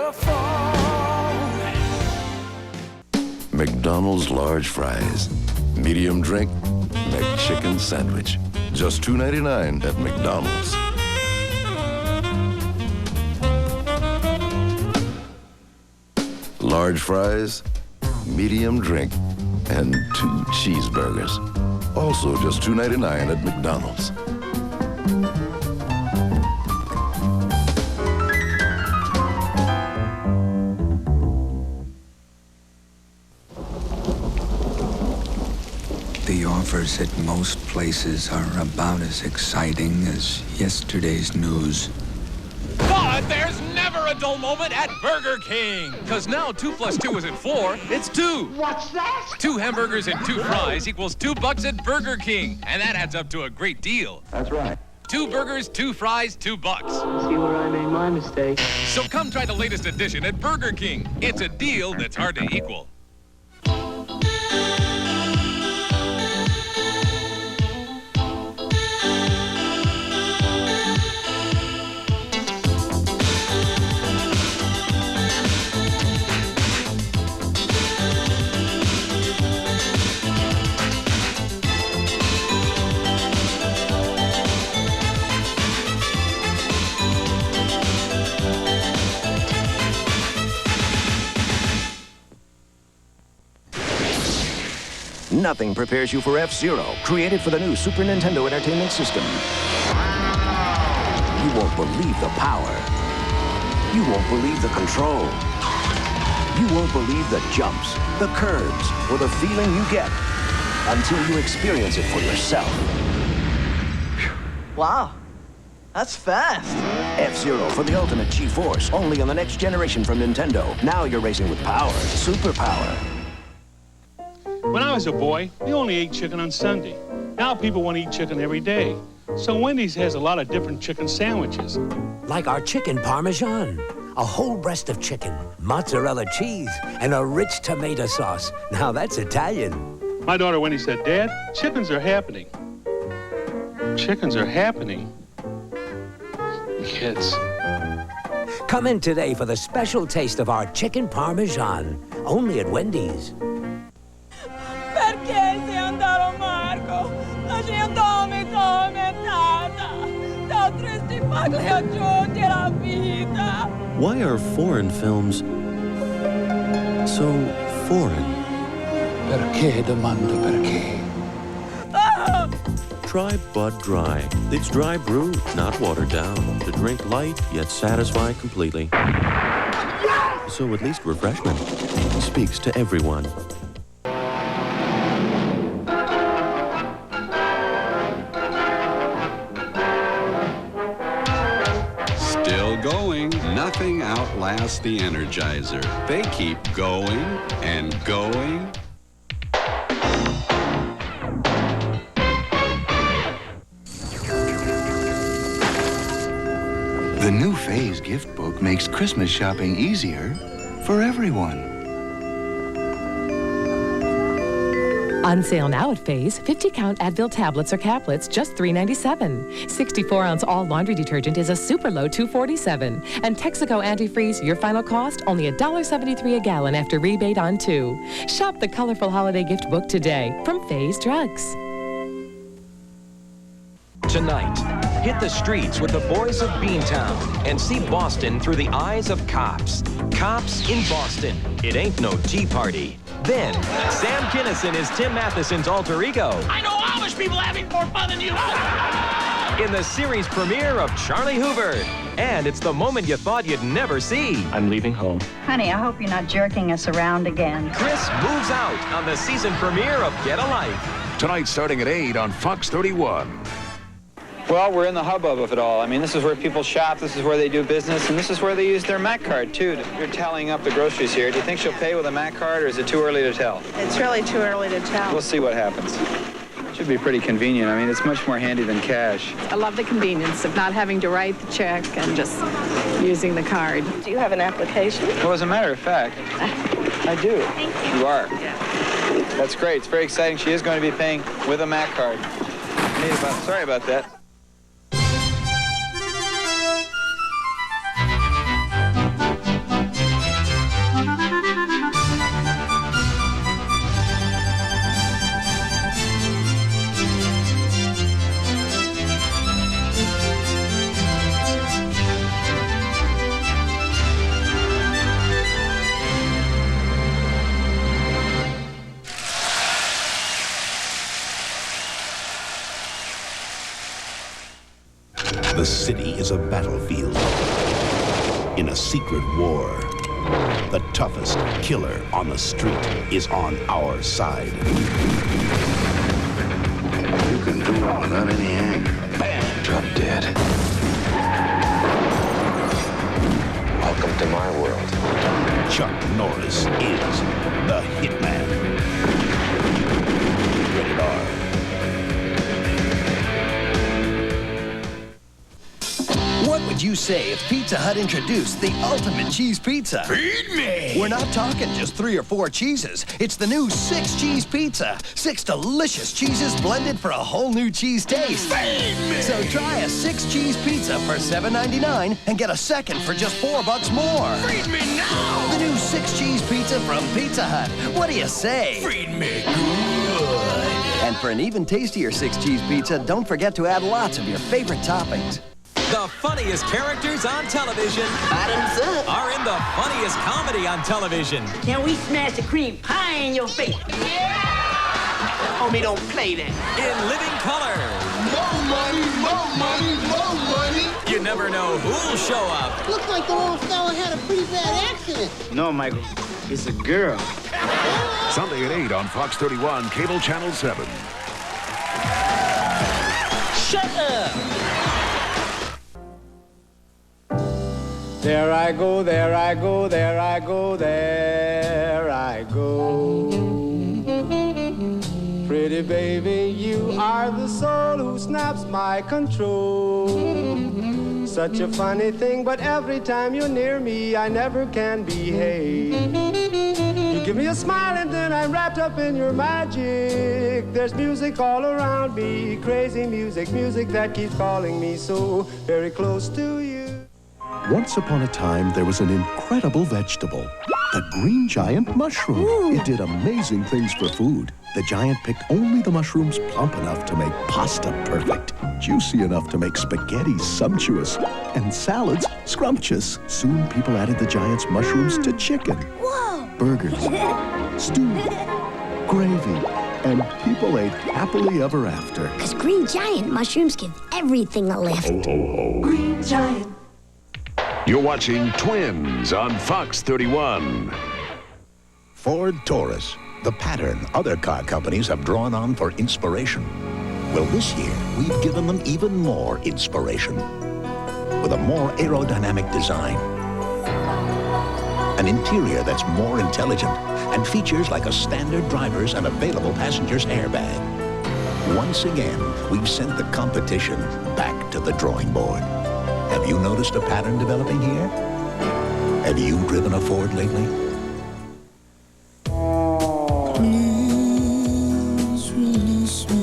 never fall. McDonald's large fries. Medium drink, McChicken sandwich. Just $2.99 at McDonald's. Large fries, medium drink, and 2 cheeseburgers. Also just $2.99 at McDonald's. The offers at most places are about as exciting as yesterday's news. But there's never a dull moment at Burger King. Because now 2 + 2 isn't 4, it's 2. What's that? 2 hamburgers and 2 fries equals $2 at Burger King. And that adds up to a great deal. That's right. 2 burgers, 2 fries, $2. See where I made my mistake. So come try the latest addition at Burger King. It's a deal that's hard to equal. Nothing prepares you for F-Zero, created for the new Super Nintendo Entertainment System. You won't believe the power. You won't believe the control. You won't believe the jumps, the curves, or the feeling you get until you experience it for yourself. Wow, that's fast. F-Zero for the ultimate G-Force, only on the next generation from Nintendo. Now you're racing with power, superpower. When I was a boy, we only ate chicken on Sunday. Now people want to eat chicken every day. So Wendy's has a lot of different chicken sandwiches. Like our chicken parmesan, a whole breast of chicken, mozzarella cheese, and a rich tomato sauce. Now that's Italian. My daughter Wendy said, Dad, chickens are happening. Chickens are happening. Kids. Come in today for the special taste of our chicken parmesan, only at Wendy's. Perché sei andato Marco? Lasciando mi tormentata. Da tristi pagli aggiunti alla vita. Why are foreign films so foreign? Perché domando perché? Ah! Try Bud Dry. It's dry brew, not watered down. To drink light, yet satisfy completely. So at least refreshment speaks to everyone. Going, nothing outlasts the Energizer. They keep going and going. The new Phase gift book makes Christmas shopping easier for everyone. On sale now at Phase, 50-count Advil tablets or caplets, just $3.97. 64-ounce all laundry detergent is a super low $2.47. And Texaco antifreeze, your final cost, only $1.73 a gallon after rebate on 2. Shop the colorful holiday gift book today from Phase Drugs. Tonight, hit the streets with the boys of Beantown and see Boston through the eyes of cops. Cops in Boston. It ain't no tea party. Then, Sam Kinison is Tim Matheson's alter ego. I know Amish people having more fun than you. In the series premiere of Charlie Hoover. And it's the moment you thought you'd never see. I'm leaving home. Honey, I hope you're not jerking us around again. Chris moves out on the season premiere of Get a Life. Tonight starting at 8 on Fox 31. Well, we're in the hubbub of it all. I mean, this is where people shop, this is where they do business, and this is where they use their MAC card, too. You're tallying up the groceries here. Do you think she'll pay with a MAC card, or is it too early to tell? It's really too early to tell. We'll see what happens. Should be pretty convenient. I mean, it's much more handy than cash. I love the convenience of not having to write the check and just using the card. Do you have an application? Well, as a matter of fact, I do. Thank you. You are? Yeah. That's great. It's very exciting. She is going to be paying with a MAC card. Sorry about that. The city is a battlefield in a secret war. The toughest killer on the street is on our side. You can do it without any anger. Bam! Drop dead. Welcome to my world. Chuck Norris is the Hitman. Rated R. What would you say if Pizza Hut introduced the ultimate cheese pizza? Feed me! We're not talking just 3 or 4 cheeses. It's the new 6-cheese pizza. 6 delicious cheeses blended for a whole new cheese taste. Feed me! So try a 6-cheese pizza for $7.99 and get a second for just $4 more. Feed me now! The new 6-cheese pizza from Pizza Hut. What do you say? Feed me good! And for an even tastier 6-cheese pizza, don't forget to add lots of your favorite toppings. The funniest characters on television Bottoms up. are in the funniest comedy on television. Can we smash the cream pie in your face? Yeah! Homie, don't play that. In living color. More money, more money, more money. You never know who'll show up. Looks like the little fella had a pretty bad accident. No, Michael, it's a girl. Sunday at 8 on Fox 31, Cable Channel 7. Shut up. There I go, there I go, there I go, there I go. Pretty baby, you are the soul who snaps my control. Such a funny thing, but every time you're near me, I never can behave. You give me a smile and then I'm wrapped up in your magic. There's music all around me, crazy music, music that keeps calling me so very close to you. Once upon a time, there was an incredible vegetable, the green giant mushroom. Ooh. It did amazing things for food. The giant picked only the mushrooms plump enough to make pasta perfect, juicy enough to make spaghetti sumptuous, and salads scrumptious. Soon, people added the giant's mushrooms to chicken, burgers, stew, gravy, and people ate happily ever after. Because green giant mushrooms give everything a lift. Ho, ho, ho. Green giant. You're watching Twins on Fox 31. Ford Taurus, the pattern other car companies have drawn on for inspiration. Well, this year, we've given them even more inspiration. With a more aerodynamic design, an interior that's more intelligent, and features like a standard driver's and available passenger's airbag. Once again, we've sent the competition back to the drawing board. Have you noticed a pattern developing here? Have you driven a Ford lately? Please release me,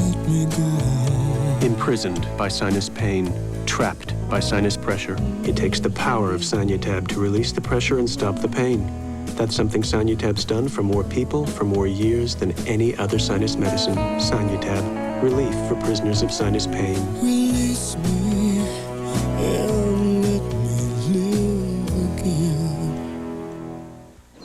let me go. Imprisoned by sinus pain, trapped by sinus pressure, it takes the power of Sanyutab to release the pressure and stop the pain. That's something Sanyutab's done for more people for more years than any other sinus medicine. Sanyutab, relief for prisoners of sinus pain. Release me and let me live again.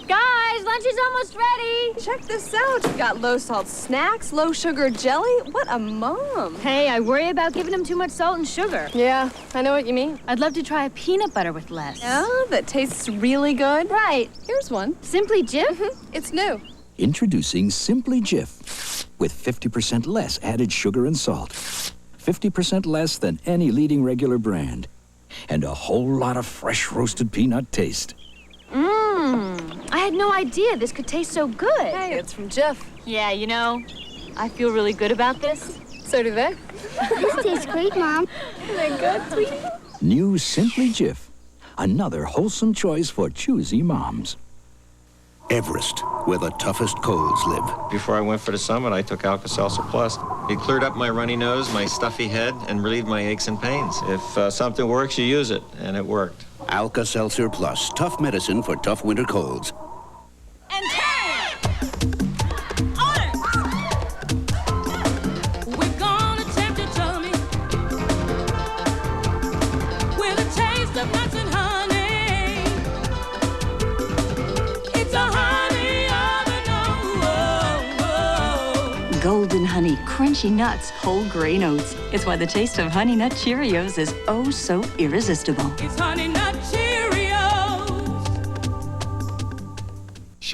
Guys, lunch is almost ready. Check this out. We've got low-salt snacks, low-sugar jelly. What a mom. Hey, I worry about giving him too much salt and sugar. Yeah, I know what you mean. I'd love to try a peanut butter with less. Yeah, that tastes really good. Right. Here's one. Simply Jif? It's new. Introducing Simply Jif, with 50% less added sugar and salt. 50% less than any leading regular brand. And a whole lot of fresh roasted peanut taste. I had no idea this could taste so good. Hey, it's from Jif. Yeah, you know, I feel really good about this. So do they. This tastes great, Mom. Isn't that good, sweetie? New Simply Jif, another wholesome choice for choosy moms. Everest, where the toughest colds live. Before I went for the summit, I took Alka-Seltzer Plus. It cleared up my runny nose, my stuffy head, and relieved my aches and pains. If something works, you use it, and it worked. Alka-Seltzer Plus, tough medicine for tough winter colds. And turn! We're gonna tempt your tummy with a taste of nuts and honey. It's a honey oven, oh, oh, oh. golden honey, crunchy nuts, whole grain oats. It's why the taste of Honey Nut Cheerios is oh so irresistible. It's Honey Nut Cheerios.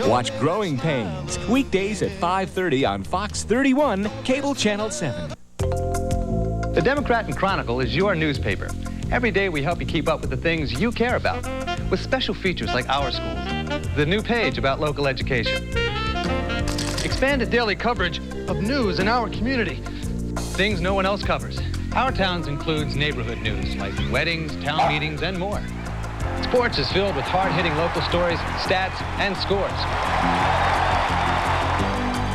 Watch Growing Pains, weekdays at 5:30 on Fox 31, Cable Channel 7. The Democrat and Chronicle is your newspaper. Every day we help you keep up with the things you care about, with special features like Our Schools, the new page about local education, expanded daily coverage of news in our community, things no one else covers. Our Towns includes neighborhood news like weddings, town meetings, and more. Sports is filled with hard-hitting local stories, stats, and scores.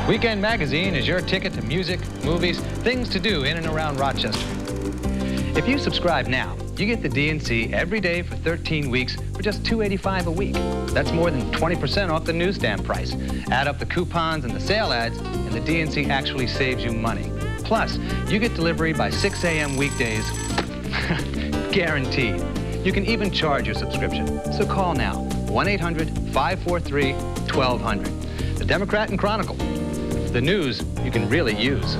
Weekend Magazine is your ticket to music, movies, things to do in and around Rochester. If you subscribe now, you get the D&C every day for 13 weeks for just $2.85 a week. That's more than 20% off the newsstand price. Add up the coupons and the sale ads, and the D&C actually saves you money. Plus, you get delivery by 6 a.m. weekdays. Guaranteed. You can even charge your subscription. So call now, 1-800-543-1200. The Democrat and Chronicle. The news you can really use.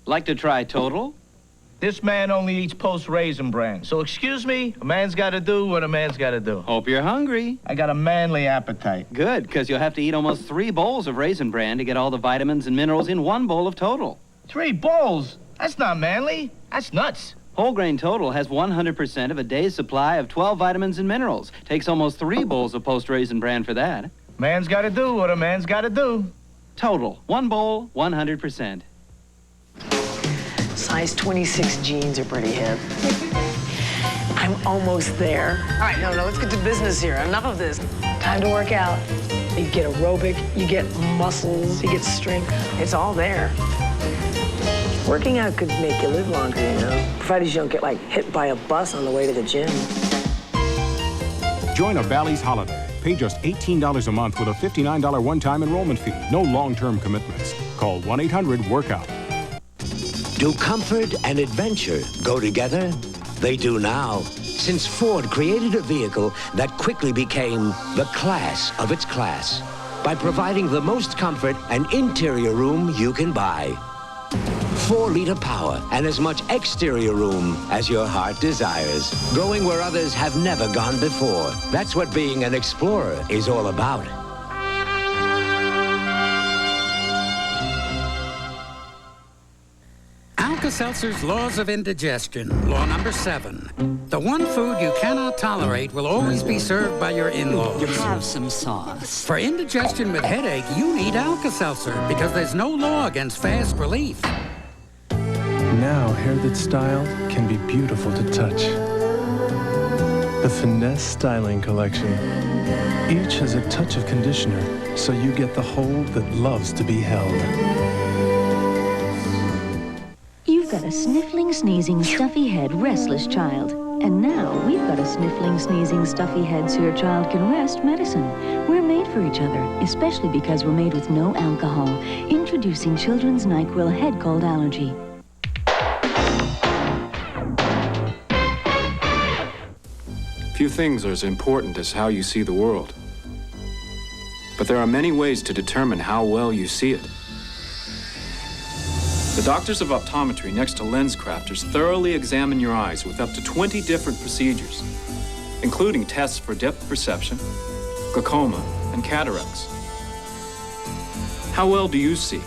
Like to try Total? This man only eats post-raisin bran. So excuse me, a man's got to do what a man's got to do. Hope you're hungry. I got a manly appetite. Good, because you'll have to eat almost 3 bowls of Raisin Bran to get all the vitamins and minerals in 1 bowl of Total. 3 bowls? That's not manly. That's nuts. Whole Grain Total has 100% of a day's supply of 12 vitamins and minerals. Takes almost 3 bowls of post-Raisin Bran for that. Man's got to do what a man's got to do. Total. 1 bowl, 100%. Size 26 jeans are pretty hip. I'm almost there. All right, no, let's get to business here. Enough of this. Time to work out. You get aerobic, you get muscles, you get strength. It's all there. Working out could make you live longer, you know, provided you don't get, hit by a bus on the way to the gym. Join a Bally's holiday. Pay just $18 a month with a $59 one-time enrollment fee. No long-term commitments. Call 1-800-WORKOUT. Do comfort and adventure go together? They do now, since Ford created a vehicle that quickly became the class of its class by providing the most comfort and interior room you can buy. 4-liter power and as much exterior room as your heart desires. Going where others have never gone before. That's what being an explorer is all about. Alka-Seltzer's Laws of Indigestion, Law number 7. The one food you cannot tolerate will always be served by your in-laws. Have some sauce. For indigestion with headache, you need Alka-Seltzer because there's no law against fast relief. Now, hair that's styled can be beautiful to touch. The Finesse Styling Collection. Each has a touch of conditioner, so you get the hold that loves to be held. You've got a sniffling, sneezing, stuffy head, restless child. And now we've got a sniffling, sneezing, stuffy head so your child can rest medicine. We're made for each other, especially because we're made with no alcohol. Introducing Children's NyQuil Head Cold Allergy. Few things are as important as how you see the world. But there are many ways to determine how well you see it. The doctors of optometry next to lens crafters thoroughly examine your eyes with up to 20 different procedures, including tests for depth perception, glaucoma, and cataracts. How well do you see?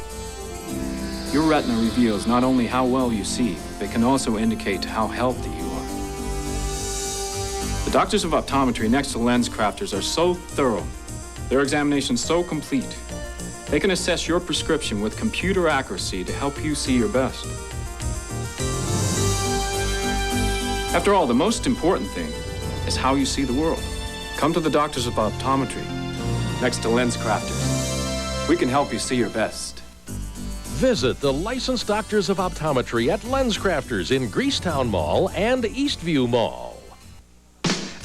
Your retina reveals not only how well you see, but can also indicate how healthy you are. The doctors of optometry next to lens crafters are so thorough, their examinations so complete, they can assess your prescription with computer accuracy to help you see your best. After all, the most important thing is how you see the world. Come to the doctors of optometry next to lens crafters. We can help you see your best. Visit the licensed doctors of optometry at Lens Crafters in Greasetown Mall and Eastview Mall.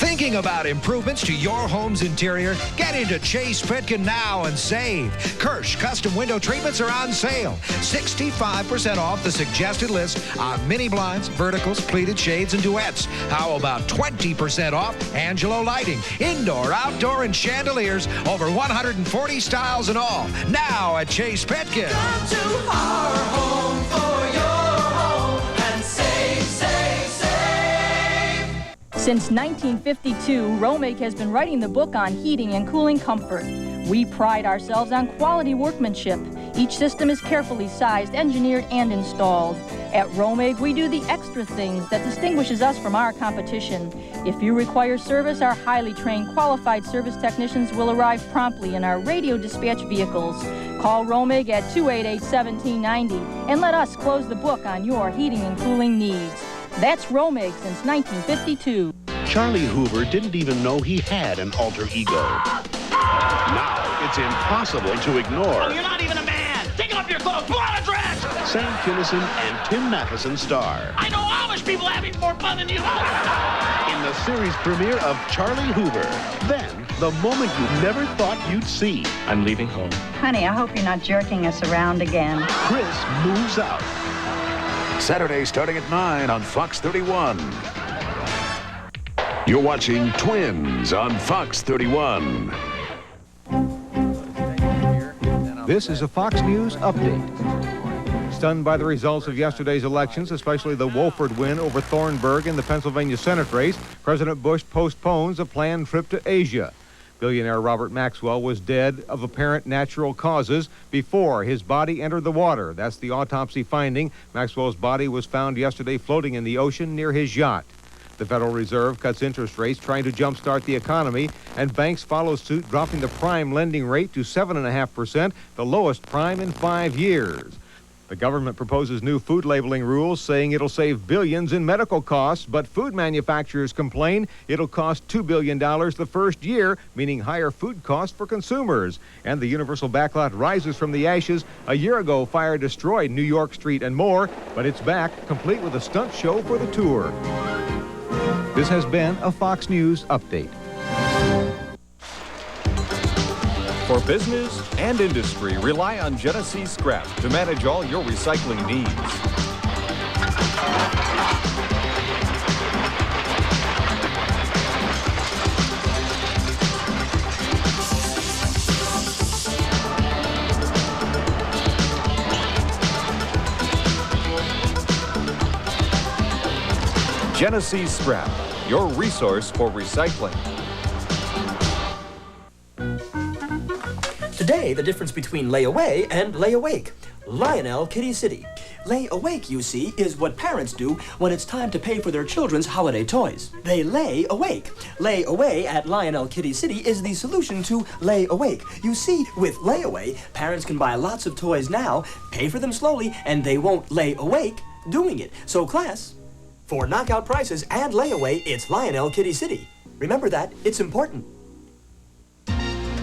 Thinking about improvements to your home's interior? Get into Chase Pitkin now and save. Kirsch custom window treatments are on sale. 65% off the suggested list on mini blinds, verticals, pleated shades, and duets. How about 20% off Angelo lighting, indoor, outdoor, and chandeliers? Over 140 styles in all. Now at Chase Pitkin. Come to our home for your home and save, save, save. Since 1952, Romake has been writing the book on heating and cooling comfort. We pride ourselves on quality workmanship. Each system is carefully sized, engineered, and installed. At Romake, we do the extra things that distinguishes us from our competition. If you require service, our highly trained, qualified service technicians will arrive promptly in our radio dispatch vehicles. Call Romake at 288-1790 and let us close the book on your heating and cooling needs. That's Romake since 1952. Charlie Hoover didn't even know he had an alter ego. Now it's impossible to ignore. Oh, you're not even a man! Take off your clothes! Pull out a dress! Sam Kinison and Tim Matheson star. I know Amish people having more fun than you. In the series premiere of Charlie Hoover. Then, the moment you never thought you'd see. I'm leaving home. Honey, I hope you're not jerking us around again. Chris moves out. Saturday starting at 9 on Fox 31. You're watching Twins on Fox 31. This is a Fox News update. Stunned by the results of yesterday's elections, especially the Wolford win over Thornburg in the Pennsylvania Senate race, President Bush postpones a planned trip to Asia. Billionaire Robert Maxwell was dead of apparent natural causes before his body entered the water. That's the autopsy finding. Maxwell's body was found yesterday floating in the ocean near his yacht. The Federal Reserve cuts interest rates, trying to jumpstart the economy, and banks follow suit, dropping the prime lending rate to 7.5%, the lowest prime in 5 years. The government proposes new food labeling rules, saying it'll save billions in medical costs, but food manufacturers complain it'll cost $2 billion the first year, meaning higher food costs for consumers. And the Universal backlot rises from the ashes. A year ago, fire destroyed New York Street and more, but it's back, complete with a stunt show for the tour. This has been a Fox News update. For business and industry, rely on Genesee Scrap to manage all your recycling needs. Genesee Scrap, your resource for recycling. Today, the difference between lay away and lay awake. Lionel Kitty City. Lay awake, you see, is what parents do when it's time to pay for their children's holiday toys. They lay awake. Lay away at Lionel Kitty City is the solution to lay awake. You see, with lay away, parents can buy lots of toys now, pay for them slowly, and they won't lay awake doing it. So class, for knockout prices and layaway, it's Lionel Kitty City. Remember that, it's important.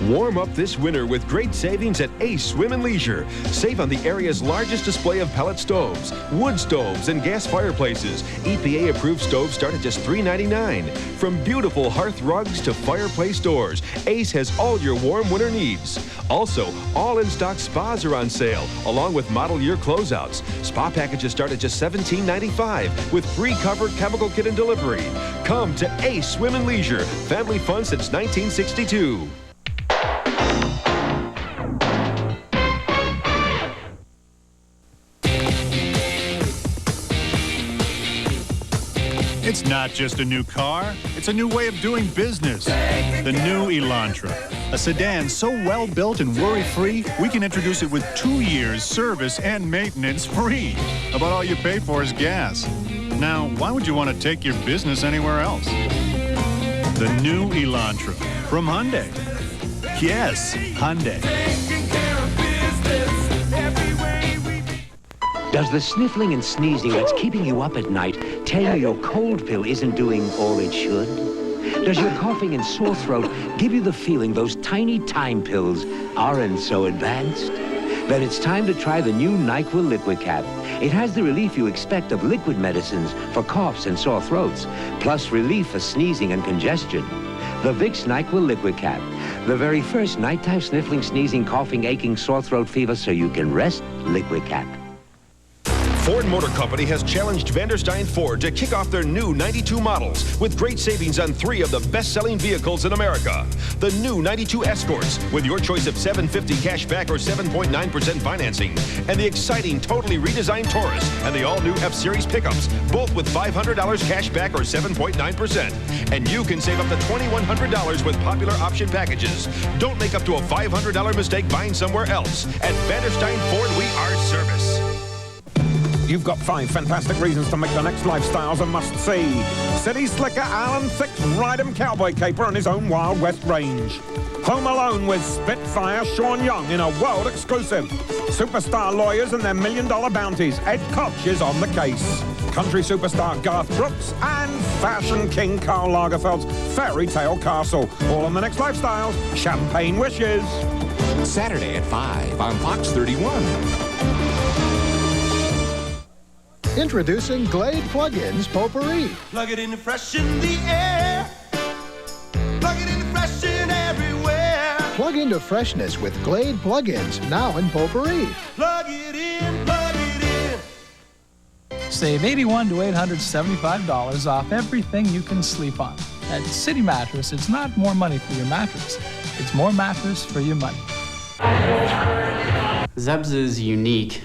Warm up this winter with great savings at Ace Swim and Leisure. Save on the area's largest display of pellet stoves, wood stoves, and gas fireplaces. EPA-approved stoves start at just $3.99. From beautiful hearth rugs to fireplace doors, Ace has all your warm winter needs. Also, all in-stock spas are on sale, along with model year closeouts. Spa packages start at just $17.95 with free covered chemical kit and delivery. Come to Ace Swim and Leisure. Family fun since 1962. It's not just a new car, it's a new way of doing business. The new Elantra, a sedan so well built and worry-free, we can introduce it with 2 years service and maintenance free. About all you pay for is gas. Now, why would you want to take your business anywhere else? The new Elantra from Hyundai. Yes, Hyundai. Does the sniffling and sneezing that's keeping you up at night tell you your cold pill isn't doing all it should? Does your coughing and sore throat give you the feeling those tiny time pills aren't so advanced? Then it's time to try the new NyQuil Liquid Cap. It has the relief you expect of liquid medicines for coughs and sore throats, plus relief for sneezing and congestion. The Vicks NyQuil Liquid Cap, the very first nighttime sniffling, sneezing, coughing, aching, sore throat, fever, so you can rest. Liquid Cap. Ford Motor Company has challenged Vanderstein Ford to kick off their new 92 models with great savings on 3 of the best-selling vehicles in America. The new 92 Escorts with your choice of $750 cash back or 7.9% financing. And the exciting, totally redesigned Taurus and the all-new F-Series pickups, both with $500 cash back or 7.9%. And you can save up to $2,100 with popular option packages. Don't make up to a $500 mistake buying somewhere else. At Vanderstein Ford, we are service. You've got 5 fantastic reasons to make the next lifestyles a must-see. City Slicker Alan Thicke's Ride-'em Cowboy Caper on his own Wild West range. Home Alone with Spitfire Sean Young in a world exclusive. Superstar lawyers and their $1 million bounties. Ed Koch is on the case. Country superstar Garth Brooks and fashion king Karl Lagerfeld's Fairy Tale Castle. All on the next lifestyles. Champagne Wishes. Saturday at 5 on Fox 31. Introducing Glade Plug-ins Potpourri. Plug it in fresh in the air. Plug it in fresh in everywhere. Plug into freshness with Glade Plug-ins, now in Potpourri. Plug it in, plug it in. Save $81 to $875 off everything you can sleep on. At City Mattress, it's not more money for your mattress. It's more mattress for your money. Zeb's is unique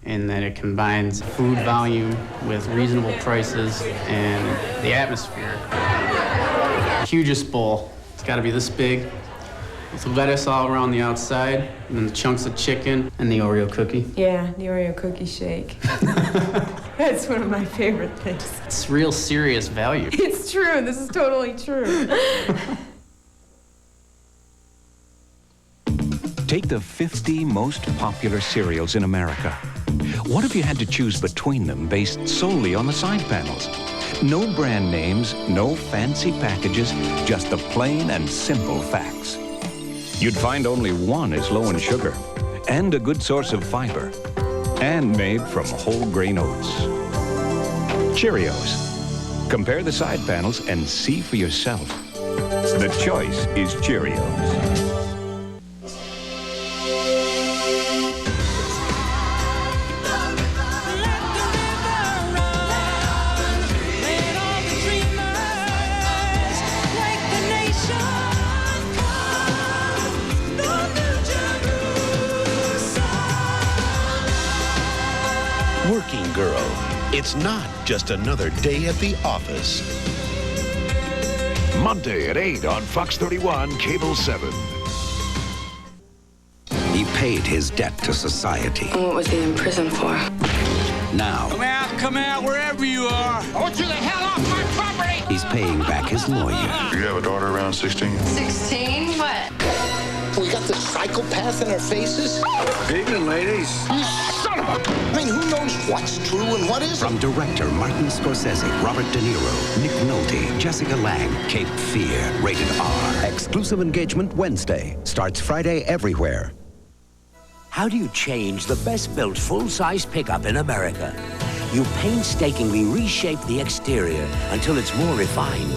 in that it combines food volume with reasonable prices and the atmosphere. Hugest bowl. It's got to be this big, with lettuce all around the outside, and then the chunks of chicken and the Oreo cookie. Yeah, the Oreo cookie shake. That's one of my favorite things. It's real serious value. It's true. This is totally true. Take the 50 most popular cereals in America. What if you had to choose between them based solely on the side panels? No brand names, no fancy packages, just the plain and simple facts. You'd find only one is low in sugar and a good source of fiber and made from whole grain oats. Cheerios. Compare the side panels and see for yourself. The choice is Cheerios. Working Girl. It's not just another day at the office. Monday at 8 on Fox 31, Cable 7. He paid his debt to society. What was he in prison for? Now, Come out, wherever you are. I want you the hell off my property. he's paying back his lawyer. You have a daughter around 16? 16? What? We got the psychopath in our faces. Evening, ladies. You son of a... I mean, who knows what's true and what isn't? From director Martin Scorsese, Robert De Niro, Nick Nolte, Jessica Lange, Cape Fear, rated R. Exclusive engagement Wednesday. Starts Friday everywhere. How do you change the best-built full-size pickup in America? You painstakingly reshape the exterior until it's more refined.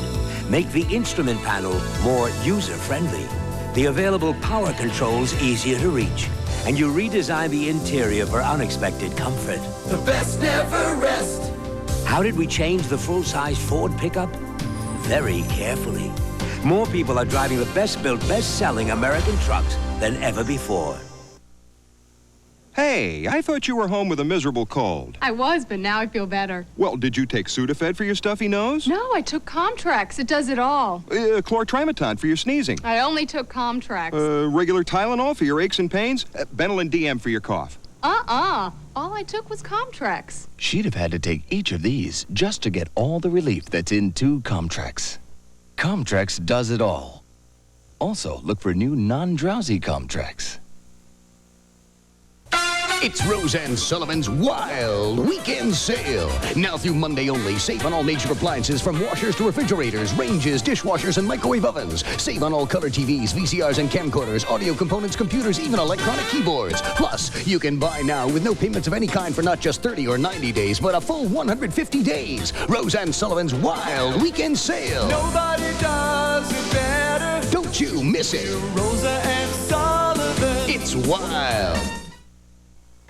Make the instrument panel more user-friendly. The available power controls easier to reach. And you redesign the interior for unexpected comfort. The best never rest. How did we change the full-size Ford pickup? Very carefully. More people are driving the best-built, best-selling American trucks than ever before. Hey, I thought you were home with a miserable cold. I was, but now I feel better. Well, did you take Sudafed for your stuffy nose? No, I took Comtrax. It does it all. Chlortrimeton for your sneezing. I only took Comtrax. Regular Tylenol for your aches and pains. Benylin DM for your cough. All I took was Comtrax. She'd have had to take each of these just to get all the relief that's in 2 Comtrax. Comtrax does it all. Also, look for new non-drowsy Comtrax. It's Rose and Sullivan's Wild Weekend Sale. Now through Monday only, save on all major appliances from washers to refrigerators, ranges, dishwashers, and microwave ovens. Save on all color TVs, VCRs, and camcorders, audio components, computers, even electronic keyboards. Plus, you can buy now with no payments of any kind for not just 30 or 90 days, but a full 150 days. Rose and Sullivan's Wild Weekend Sale. Nobody does it better. Don't you miss it. Rosa and Sullivan. It's wild.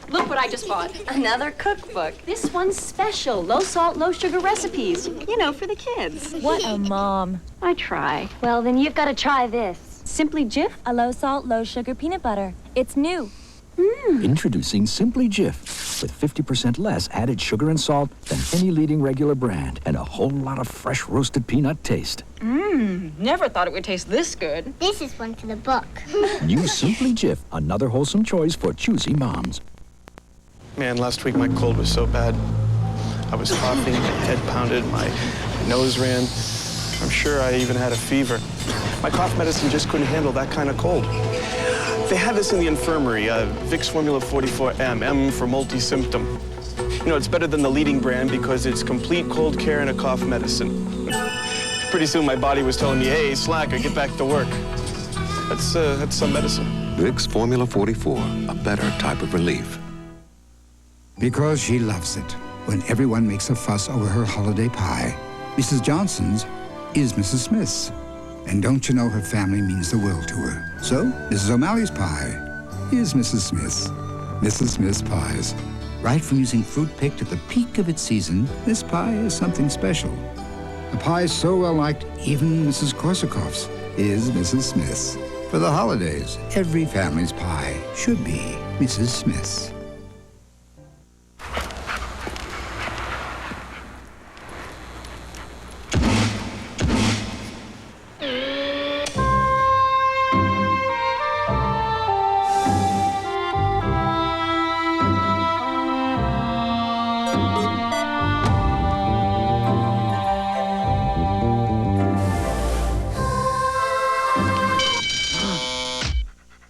Look what I just bought. Another cookbook. This one's special. Low salt, low sugar recipes. You know, for the kids. What a mom. I try. Well, then you've got to try this. Simply Jif, a low salt, low sugar peanut butter. It's new. Introducing Simply Jif, with 50% less added sugar and salt than any leading regular brand, and a whole lot of fresh roasted peanut taste. Never thought it would taste this good. This is one for the book. New Simply Jif, another wholesome choice for choosy moms. Man, last week my cold was so bad. I was coughing, my head pounded, my nose ran. I'm sure I even had a fever. My cough medicine just couldn't handle that kind of cold. They had this in the infirmary, Vicks Formula 44M, M for multi-symptom. You know, it's better than the leading brand because it's complete cold care and a cough medicine. Pretty soon my body was telling me, hey, slacker, get back to work. That's some medicine. Vicks Formula 44, a better type of relief. Because she loves it when everyone makes a fuss over her holiday pie. Mrs. Johnson's is Mrs. Smith's. And don't you know her family means the world to her? So, Mrs. O'Malley's pie is Mrs. Smith's. Mrs. Smith's pies. Right from using fruit picked at the peak of its season, this pie is something special. A pie so well liked, even Mrs. Korsakoff's is Mrs. Smith's. For the holidays, every family's pie should be Mrs. Smith's.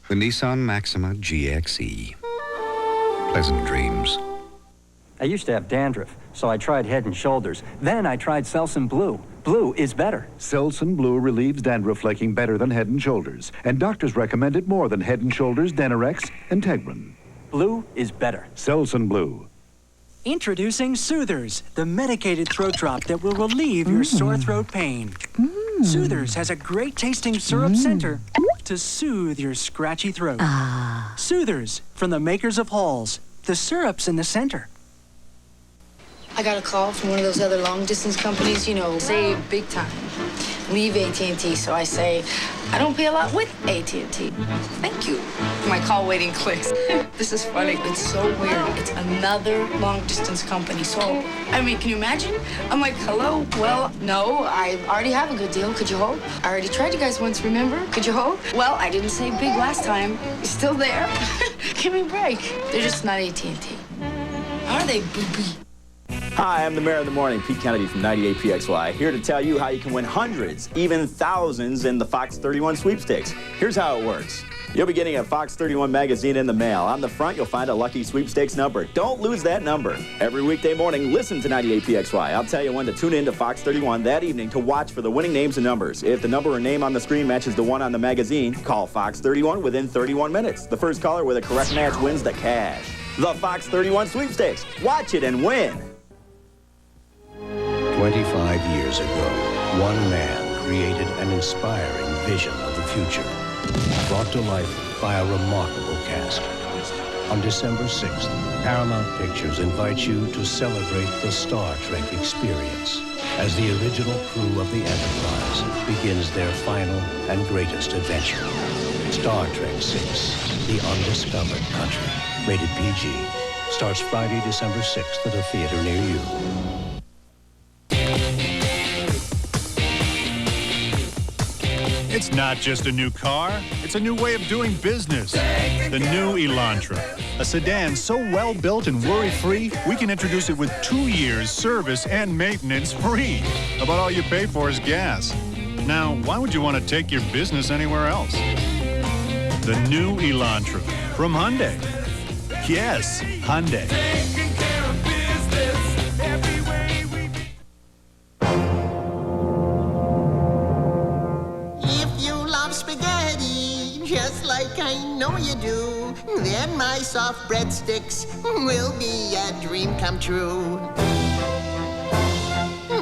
The Nissan Maxima GXE. Pleasant dreams. I used to have dandruff, so I tried Head & Shoulders. Then I tried Selsun Blue. Blue is better. Selsun Blue relieves dandruff flaking better than Head & Shoulders. And doctors recommend it more than Head & Shoulders, Denorex, and Tegrin. Blue is better. Selsun Blue. Introducing Soothers, the medicated throat drop that will relieve your sore throat pain. Soothers has a great tasting syrup center to soothe your scratchy throat. Soothers, from the makers of Halls. The syrup's in the center. I got a call from one of those other long-distance companies, you know, save big time. Leave AT&T, so I say, I don't pay a lot with AT&T. Thank you. My call waiting clicks. This is funny. It's so weird. It's another long-distance company. So, I mean, can you imagine? I'm like, hello? Well, no, I already have a good deal. Could you hold? I already tried you guys once, remember? Could you hold? Well, I didn't say big last time. You're still there? Give me a break. They're just not AT&T. Are they, booby? Hi, I'm the Mayor of the Morning, Pete Kennedy from 98PXY, here to tell you how you can win hundreds, even thousands in the Fox 31 sweepstakes. Here's how it works. You'll be getting a Fox 31 magazine in the mail. On the front, you'll find a lucky sweepstakes number. Don't lose that number. Every weekday morning, listen to 98PXY. I'll tell you when to tune in to Fox 31 that evening to watch for the winning names and numbers. If the number or name on the screen matches the one on the magazine, call Fox 31 within 31 minutes. The first caller with a correct match wins the cash. The Fox 31 sweepstakes. Watch it and win. 25 years ago, one man created an inspiring vision of the future, brought to life by a remarkable cast. On December 6th, Paramount Pictures invites you to celebrate the Star Trek experience as the original crew of the Enterprise begins their final and greatest adventure. Star Trek VI, The Undiscovered Country, rated PG, starts Friday, December 6th at a theater near you. It's not just a new car, it's a new way of doing business. The new Elantra, a sedan so well built and worry-free, we can introduce it with 2 years service and maintenance free. About all you pay for is gas. Now, why would you want to take your business anywhere else? The new Elantra from Hyundai. Yes, Hyundai. Taking care of business every way we do. If you love spaghetti, just like I know you do, then my soft breadsticks will be a dream come true.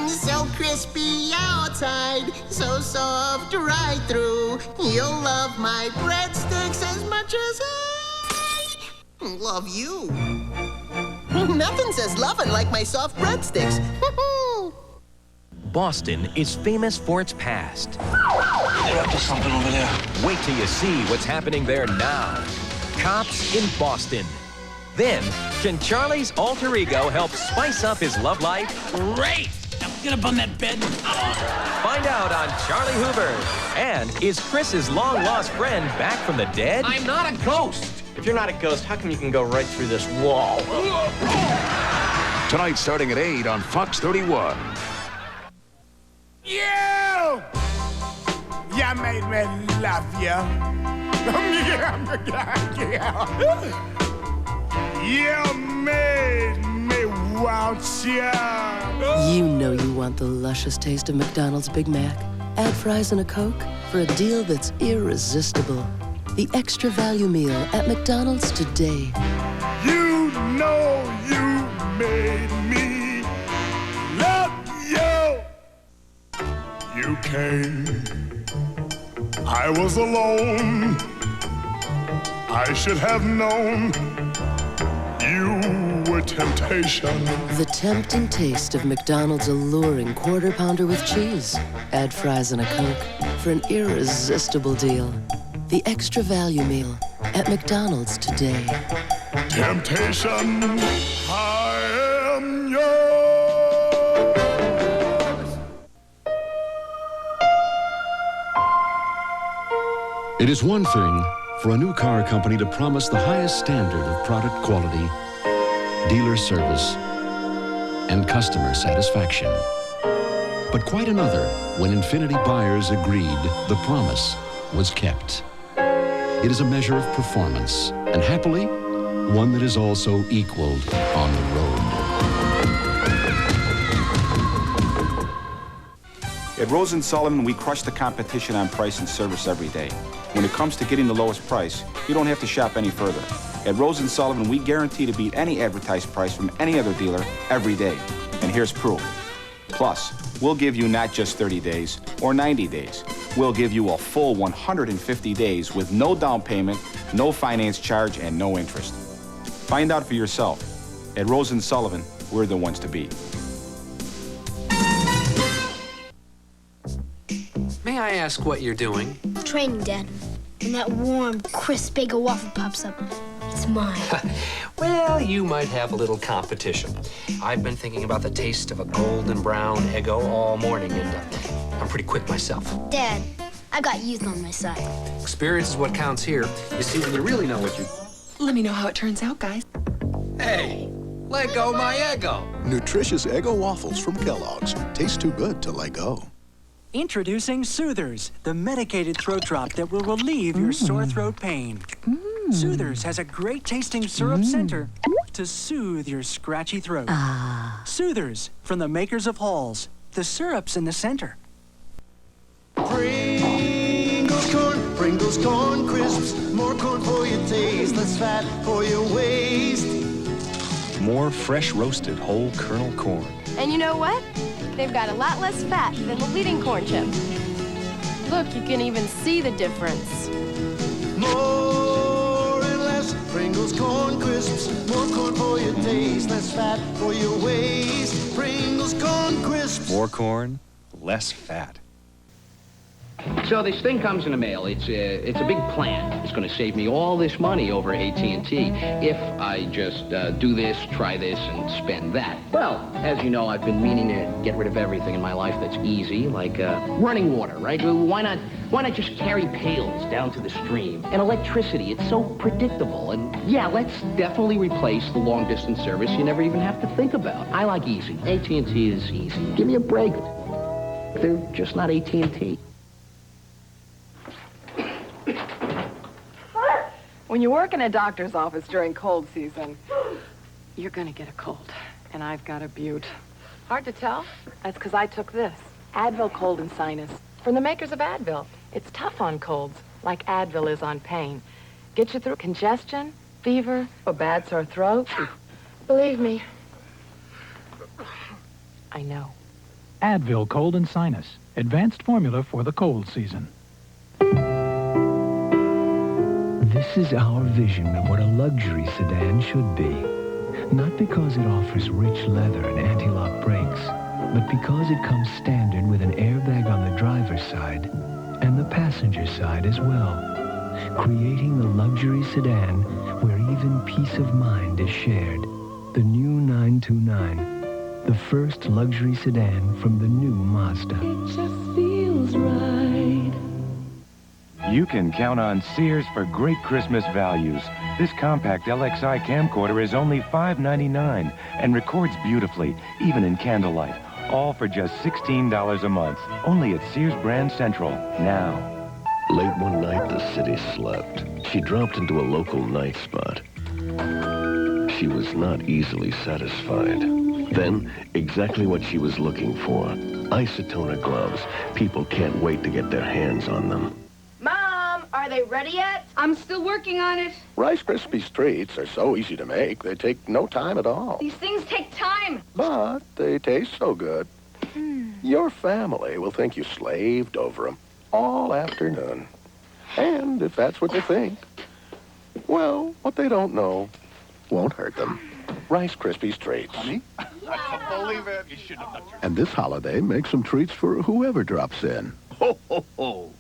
So crispy outside, so soft right through. You'll love my breadsticks as much as I love you. Nothing says loving like my soft breadsticks. Boston is famous for its past. They're up to something over there. Wait till you see what's happening there now. Cops in Boston. Then, can Charlie's alter ego help spice up his love life? Great! Now get up on that bed. Find out on Charlie Hoover. And is Chris's long-lost friend back from the dead? I'm not a ghost. If you're not a ghost, how come you can go right through this wall? Tonight, starting at 8 on Fox 31. You made me love you. You made me want you. You know you want the luscious taste of McDonald's Big Mac. Add fries and a Coke for a deal that's irresistible. The extra value meal at McDonald's today. You know you made me love you. You came. I was alone. I should have known you were temptation. The tempting taste of McDonald's alluring quarter pounder with cheese. Add fries and a Coke for an irresistible deal. The extra value meal at McDonald's today. Temptation, I am yours. It is one thing for a new car company to promise the highest standard of product quality, dealer service, and customer satisfaction. But quite another when Infiniti buyers agreed the promise was kept. It is a measure of performance, and happily, one that is also equaled on the road. At Rose & Sullivan, we crush the competition on price and service every day. When it comes to getting the lowest price, you don't have to shop any further. At Rose & Sullivan, we guarantee to beat any advertised price from any other dealer every day. And here's proof. Plus, we'll give you not just 30 days or 90 days. We'll give you a full 150 days with no down payment, no finance charge, and no interest. Find out for yourself. At Rose & Sullivan, we're the ones to beat. May I ask what you're doing? Training, Dad. When that warm, crisp bagel waffle pops up, it's mine. Well, you might have a little competition. I've been thinking about the taste of a golden brown Eggo all morning, and I'm pretty quick myself. Dad, I got youth on my side. Experience is what counts here. You see, when you really know what you... Let me know how it turns out, guys. Hey, let go my Eggo. Nutritious Eggo waffles from Kellogg's. Tastes too good to let go. Introducing Soothers, the medicated throat drop that will relieve your sore throat pain. Soothers has a great tasting syrup center to soothe your scratchy throat. Soothers, from the makers of Halls. The syrup's in the center. Pringles corn crisps, more corn for your taste, less fat for your waist. More fresh roasted whole kernel corn. And you know what? They've got a lot less fat than the leading corn chip. Look, you can even see the difference. More and less Pringles corn crisps, more corn for your taste, less fat for your waist. Pringles corn crisps. More corn, less fat. So this thing comes in the mail. It's a big plan. It's going to save me all this money over AT&T if I just do this, try this, and spend that. Well, as you know, I've been meaning to get rid of everything in my life that's easy, like running water, right? Why not just carry pails down to the stream? And electricity, it's so predictable. And yeah, let's definitely replace the long-distance service you never even have to think about. I like easy. AT&T is easy. Give me a break. They're just not AT&T. When you work in a doctor's office during cold season, you're gonna get a cold. And I've got a butte. Hard to tell? That's because I took this. Advil Cold and Sinus. From the makers of Advil. It's tough on colds, like Advil is on pain. Get you through congestion, fever, a bad sore throat. Believe me, I know. Advil Cold and Sinus. Advanced formula for the cold season. This is our vision of what a luxury sedan should be. Not because it offers rich leather and anti-lock brakes, but because it comes standard with an airbag on the driver's side and the passenger side as well, creating the luxury sedan where even peace of mind is shared. The new 929, the first luxury sedan from the new Mazda. It just feels right. You can count on Sears for great Christmas values. This compact LXI camcorder is only $5.99 and records beautifully, even in candlelight. All for just $16 a month. Only at Sears Brand Central, now. Late one night, the city slept. She dropped into a local night spot. She was not easily satisfied. Then, exactly what she was looking for. Isotona gloves. People can't wait to get their hands on them. Mom, are they ready yet? I'm still working on it. Rice Krispies treats are so easy to make, they take no time at all. These things take time. But they taste so good. Your family will think you slaved over them all afternoon. And if that's what you think, well, what they don't know won't hurt them. Rice Krispies treats. Honey? I can't believe it. You should have done your... And this holiday, make some treats for whoever drops in. Ho, ho, ho.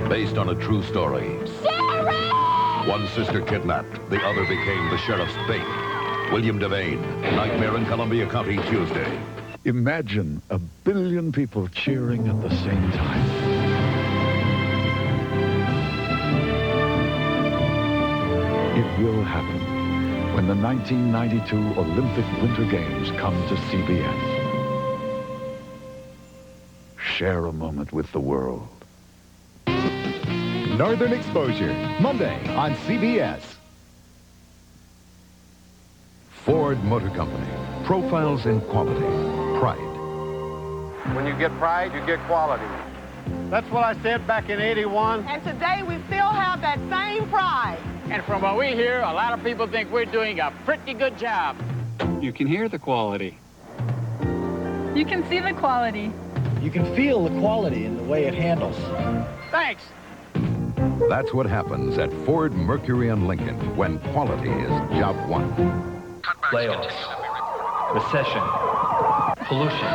Based on a true story. Sarah! One sister kidnapped, the other became the sheriff's bait. William Devane, Nightmare in Columbia County, Tuesday. Imagine 1 billion people cheering at the same time. It will happen when the 1992 Olympic Winter Games come to CBS. Share a moment with the world. Northern Exposure, Monday on CBS. Ford Motor Company. Profiles in quality. Pride. When you get pride, you get quality. That's what I said back in '81. And today we still have that same pride. And from what we hear, a lot of people think we're doing a pretty good job. You can hear the quality. You can see the quality. You can feel the quality in the way it handles. Thanks. That's what happens at Ford, Mercury, and Lincoln when quality is job one. Layoffs, recession, pollution.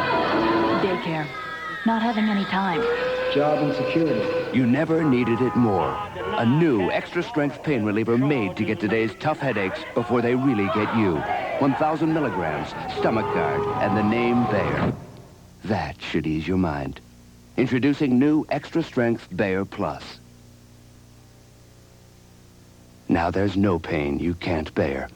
Daycare, not having any time. Job insecurity. You never needed it more. A new extra-strength pain reliever made to get today's tough headaches before they really get you. 1,000 milligrams, stomach guard, and the name Bayer. That should ease your mind. Introducing new extra-strength Bayer Plus. Now there's no pain you can't bear.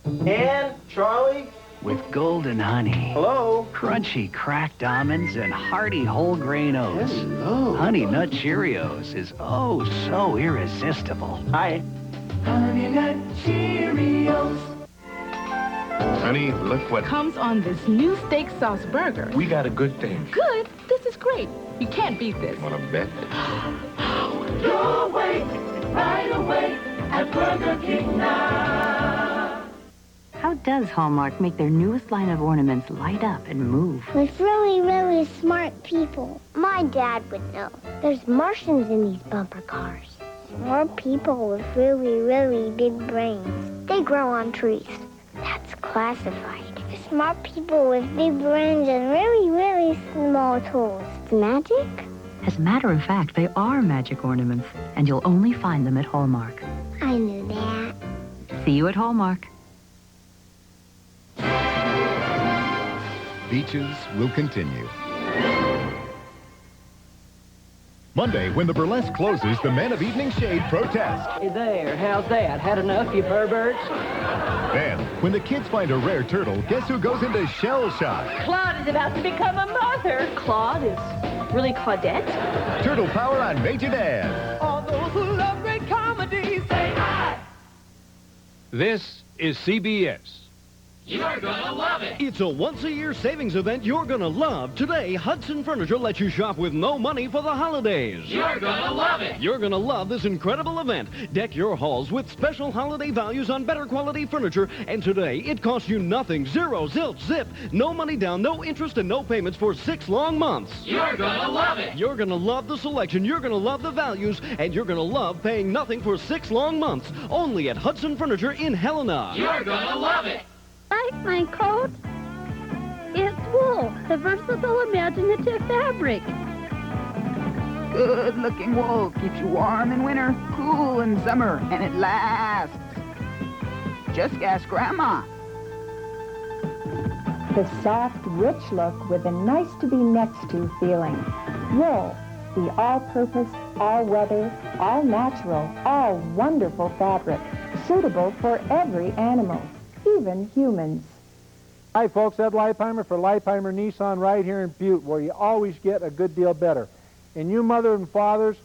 And Charlie? With golden honey. Hello? Crunchy cracked almonds and hearty whole grain oats. Hello. Honey Nut Cheerios is oh so irresistible. Hi. Honey Nut Cheerios. Honey, look what... comes on this new steak sauce burger. We got a good thing. Good? This is great. You can't beat this. Want to bet? Your way, right away at Burger King now. How does Hallmark make their newest line of ornaments light up and move? With really, really smart people. My dad would know. There's Martians in these bumper cars. Smart people with really, really big brains. They grow on trees. That's classified. Smart people with big brains and really, really small tools. It's magic? As a matter of fact, they are magic ornaments, and you'll only find them at Hallmark. I knew that. See you at Hallmark. Beaches will continue. Monday, when the burlesque closes, the men of Evening Shade protest. Hey there, how's that? Had enough, you perverts? Then, when the kids find a rare turtle, guess who goes into shell shock? Claude is about to become a mother. Claude is really Claudette? Turtle Power on Major Dad. All those who love great comedies This is CBS. You're gonna love it. It's a once-a-year savings event you're gonna love. Today, Hudson Furniture lets you shop with no money for the holidays. You're gonna love it. You're gonna love this incredible event. Deck your halls with special holiday values on better quality furniture. And today, it costs you nothing. Zero, zilch, zip. No money down, no interest, and no payments for 6 long months. You're gonna love it. You're gonna love the selection. You're gonna love the values. And you're gonna love paying nothing for 6 long months. Only at Hudson Furniture in Helena. You're gonna love it. Like my coat? It's wool, the versatile, imaginative fabric. Good-looking wool keeps you warm in winter, cool in summer, and it lasts. Just ask Grandma. The soft, rich look with a nice-to-be-next-to feeling. Wool, the all-purpose, all-weather, all-natural, all-wonderful fabric, suitable for every animal. Even humans. Hi, folks. Ed Leipheimer for Leipheimer Nissan right here in Butte, where you always get a good deal better. And you mother and fathers,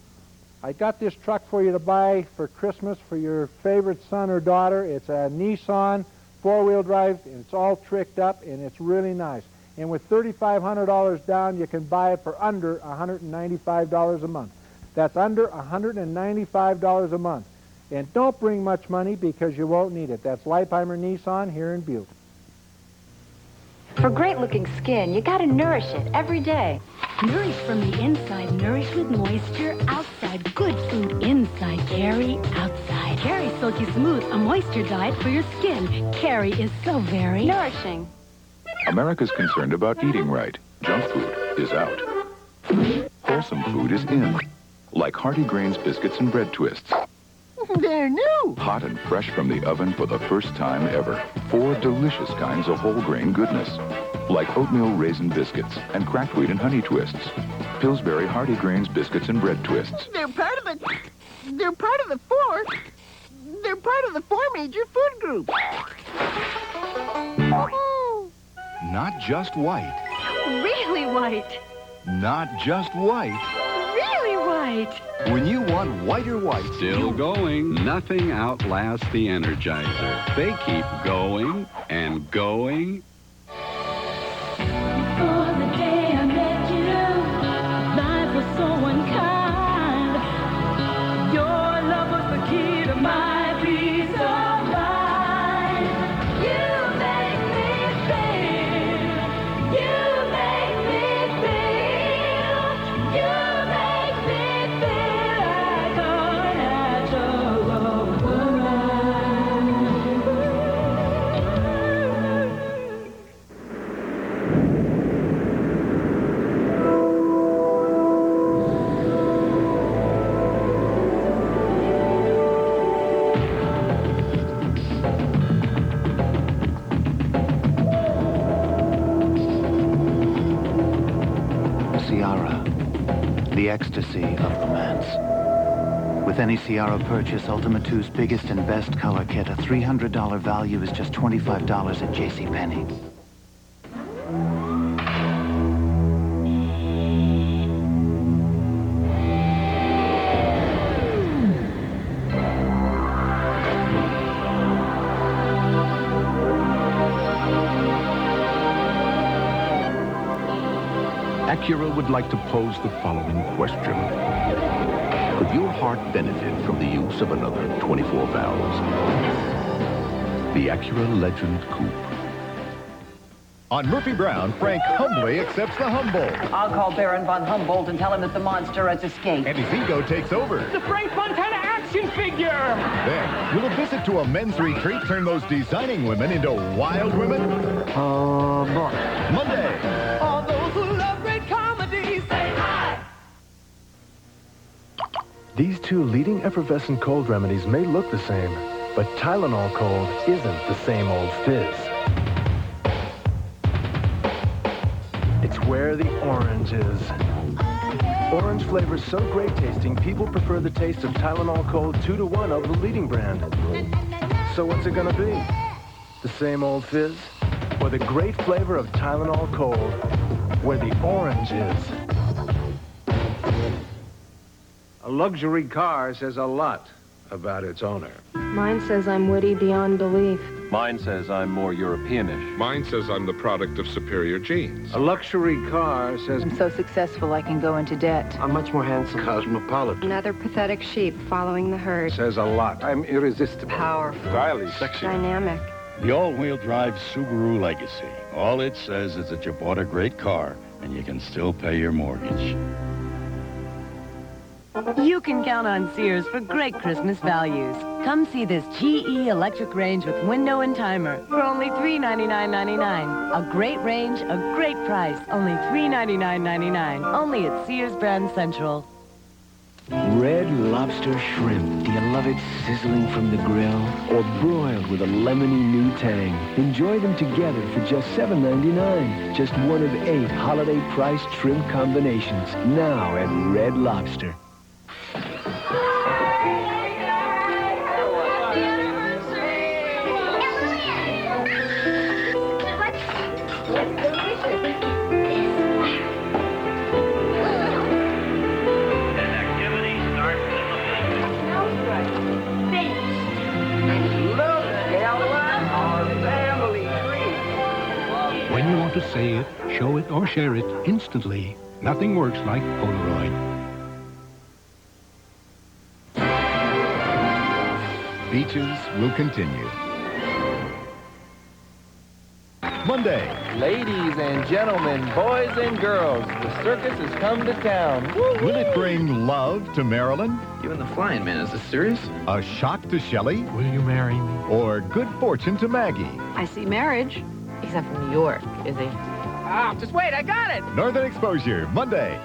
I got this truck for you to buy for Christmas for your favorite son or daughter. It's a Nissan 4-wheel drive, and it's all tricked up, and it's really nice. And with $3,500 down, you can buy it for under $195 a month. That's under $195 a month. And don't bring much money because you won't need it. That's Leipheimer Nissan here in Butte. For great-looking skin, you gotta nourish it every day. Nourish from the inside, nourish with moisture outside. Good food inside, Carrie outside. Carrie Silky Smooth, a moisture diet for your skin. Carrie is so very nourishing. America's concerned about eating right. Junk food is out. Wholesome food is in. Like Hearty Grains biscuits and bread twists. They're new. Hot and fresh from the oven for the first time ever. 4 delicious kinds of whole grain goodness. Like oatmeal raisin biscuits and cracked wheat and honey twists. Pillsbury Hearty Grains biscuits and bread twists. They're part of the four major food groups. Not just white. really white. Not just white. Really white. When you want whiter white, Still going. Nothing outlasts the Energizer. They keep going and going. Before the day I met you, life was so unkind. Your love was the key to my peace of mind. You make me feel. You make me feel. You make me feel like a natural woman. Ciara, the ecstasy of romance. With any Ciara purchase, Ultima 2's biggest and best color kit, a $300 value is just $25 at JCPenney. Acura would like to pose the following question. Could your heart benefit from the use of another 24 valves? The Acura Legend Coupe. On Murphy Brown, Frank humbly accepts the humble. I'll call Baron von Humboldt and tell him that the monster has escaped. And his ego takes over. The Frank Montana action figure! Then, will a visit to a men's retreat turn those designing women into wild women? Oh, boy. Monday. All those who love great comedies, say hi. These two leading effervescent cold remedies may look the same, but Tylenol Cold isn't the same old fizz. It's where the orange is. Orange flavor's so great tasting, people prefer the taste of Tylenol Cold 2-to-1 over the leading brand. So what's it gonna be? The same old fizz? Or the great flavor of Tylenol Cold, where the orange is? A luxury car says a lot about its owner. Mine says I'm witty beyond belief. Mine says I'm more Europeanish. Mine says I'm the product of superior genes. A luxury car says I'm so successful I can go into debt. I'm much more handsome. Cosmopolitan. Another pathetic sheep following the herd. Says a lot. I'm irresistible. Powerful. Stylish. Sexy. Dynamic. The all-wheel drive Subaru Legacy. All it says is that you bought a great car and you can still pay your mortgage. You can count on Sears for great Christmas values. Come see this GE electric range with window and timer for only $399.99. A great range, a great price, only $399.99. Only at Sears Brand Central. Red Lobster shrimp. Do you love it sizzling from the grill or broiled with a lemony new tang? Enjoy them together for just $7.99. Just one of 8 holiday-priced shrimp combinations. Now at Red Lobster. When you want to say it, show it, or share it instantly, nothing works like Polaroid. Beaches will continue. Monday. Ladies and gentlemen, boys and girls, the circus has come to town. Will it bring love to Marilyn? You and the flying man, is this serious? A shock to Shelley? Will you marry me? Or good fortune to Maggie? I see marriage. He's not from New York, is he? Ah, just wait, I got it! Northern Exposure, Monday.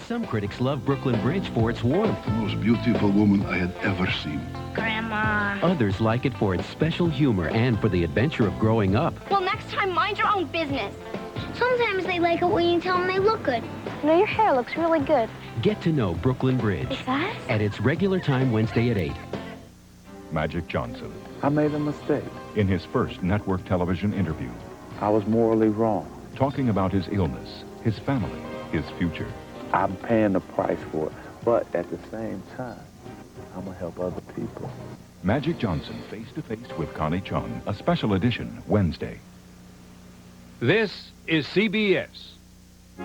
Some critics love Brooklyn Bridge for its warmth. The most beautiful woman I had ever seen. Grandma. Others like it for its special humor and for the adventure of growing up. Well, next time, mind your own business. Sometimes they like it when you tell them they look good. You know, your hair looks really good. Get to know Brooklyn Bridge. Is that? At its regular time Wednesday at 8. Magic Johnson. I made a mistake. In his first network television interview. I was morally wrong. Talking about his illness, his family, his future. I'm paying the price for it, but at the same time, I'm going to help other people. Magic Johnson, face-to-face with Connie Chung, a special edition, Wednesday. This is CBS.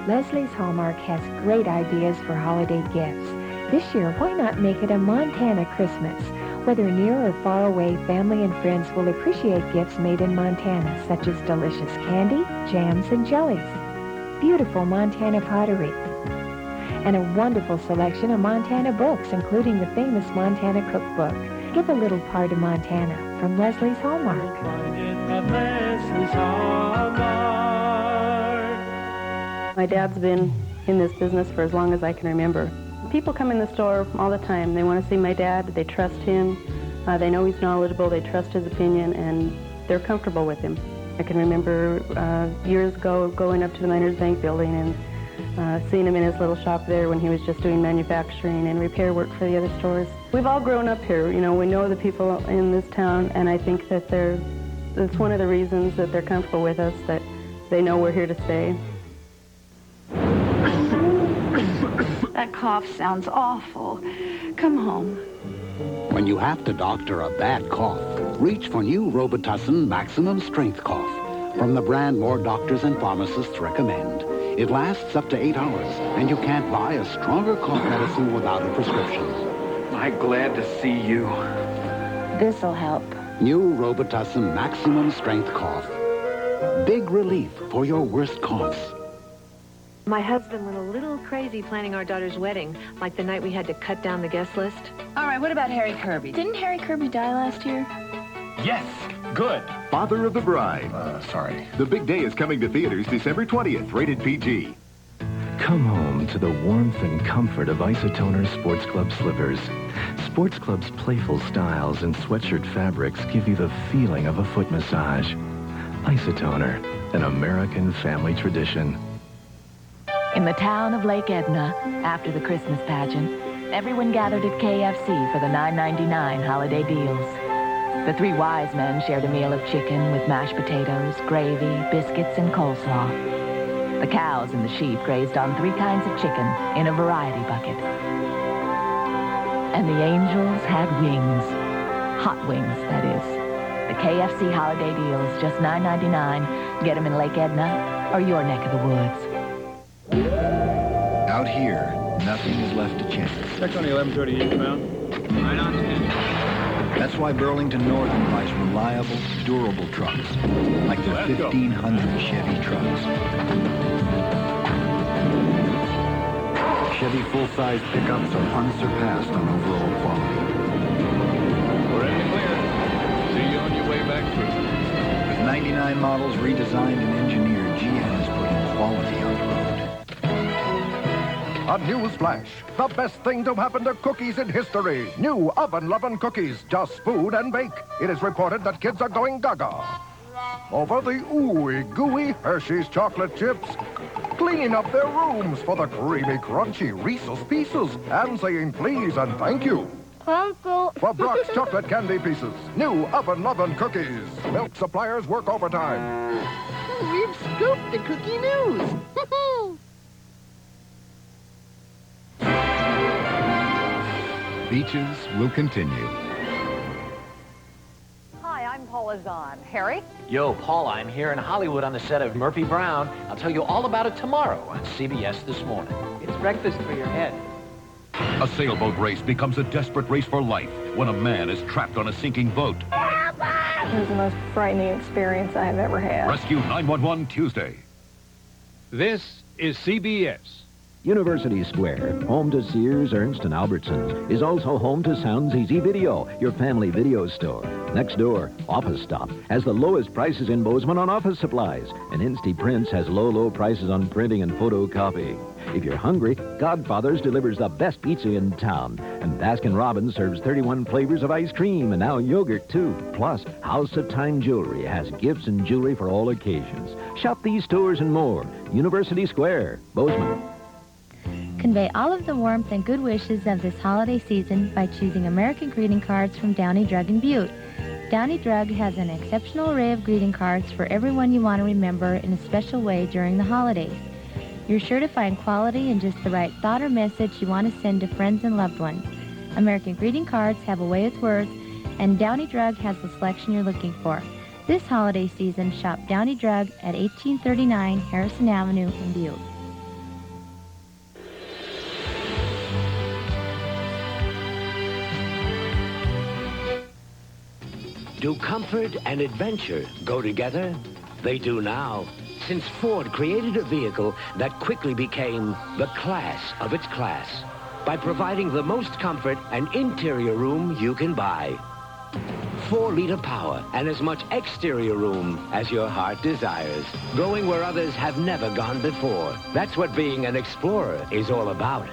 Leslie's Hallmark has great ideas for holiday gifts. This year, why not make it a Montana Christmas? Whether near or far away, family and friends will appreciate gifts made in Montana, such as delicious candy, jams, and jellies. Beautiful Montana pottery. And a wonderful selection of Montana books, including the famous Montana Cookbook. Give a little part of Montana from Leslie's Hallmark. My dad's been in this business for as long as I can remember. People come in the store all the time. They want to see my dad. They trust him. They know he's knowledgeable. They trust his opinion, and they're comfortable with him. I can remember years ago going up to the Miners Bank building and seeing him in his little shop there when he was just doing manufacturing and repair work for the other stores. We've all grown up here. You know, we know the people in this town, and I think that that's one of the reasons that they're comfortable with us, that they know we're here to stay. That cough sounds awful. Come home. When you have to doctor a bad cough, reach for new Robitussin Maximum Strength Cough from the brand more doctors and pharmacists recommend. It lasts up to 8 hours, and you can't buy a stronger cough medicine without a prescription. I'm glad to see you. This'll help. New Robitussin Maximum Strength Cough. Big relief for your worst coughs. My husband went a little crazy planning our daughter's wedding, like the night we had to cut down the guest list. All right, what about Harry Kirby? Didn't Harry Kirby die last year? Yes, good. Father of the Bride. Sorry. The big day is coming to theaters December 20th, rated PG. Come home to the warmth and comfort of Isotoner Sports Club slippers. Sports Club's playful styles and sweatshirt fabrics give you the feeling of a foot massage. Isotoner, an American family tradition. In the town of Lake Edna, after the Christmas pageant, everyone gathered at KFC for the $9.99 holiday deals. The 3 wise men shared a meal of chicken with mashed potatoes, gravy, biscuits, and coleslaw. The cows and the sheep grazed on 3 kinds of chicken in a variety bucket. And the angels had wings. Hot wings, that is. The KFC holiday deals, just $9.99. Get them in Lake Edna or your neck of the woods. Out here, nothing is left to chance. Check on the 11:30 eastbound. Right on 10. That's why Burlington Northern buys reliable, durable trucks, like their 1,500 Chevy trucks. Chevy full-size pickups are unsurpassed on overall quality. We're in the clear. See you on your way back through. With 99 models redesigned and engineered, GM is putting quality on the road. A news flash. The best thing to happen to cookies in history. New oven-loving cookies. Just food and bake. It is reported that kids are going gaga over the ooey gooey Hershey's chocolate chips, cleaning up their rooms for the creamy, crunchy Reese's Pieces, and saying please and thank you. Uncle. For Brock's chocolate candy pieces. New oven-loving cookies. Milk suppliers work overtime. We've scooped the cookie news. Beaches will continue. Hi, I'm Paula Zahn. Harry? Yo, Paula, I'm here in Hollywood on the set of Murphy Brown. I'll tell you all about it tomorrow on CBS This Morning. It's breakfast for your head. A sailboat race becomes a desperate race for life when a man is trapped on a sinking boat. It was the most frightening experience I have ever had. Rescue 911 Tuesday. This is CBS. University Square, home to Sears, Ernst, and Albertsons, is also home to Sounds Easy Video, your family video store. Next door, Office Stop has the lowest prices in Bozeman on office supplies, and Insty Prints has low prices on printing and photocopy. If you're hungry, Godfather's delivers the best pizza in town, and Baskin-Robbins serves 31 flavors of ice cream, and now yogurt, too. Plus, House of Time Jewelry has gifts and jewelry for all occasions. Shop these stores and more. University Square, Bozeman. Convey all of the warmth and good wishes of this holiday season by choosing American greeting cards from Downey Drug in Butte. Downey Drug has an exceptional array of greeting cards for everyone you want to remember in a special way during the holidays. You're sure to find quality and just the right thought or message you want to send to friends and loved ones. American greeting cards have a way it's worth, and Downey Drug has the selection you're looking for. This holiday season, shop Downey Drug at 1839 Harrison Avenue in Butte. Do comfort and adventure go together? They do now, since Ford created a vehicle that quickly became the class of its class by providing the most comfort and interior room you can buy. 4-liter power and as much exterior room as your heart desires, going where others have never gone before. That's what being an explorer is all about.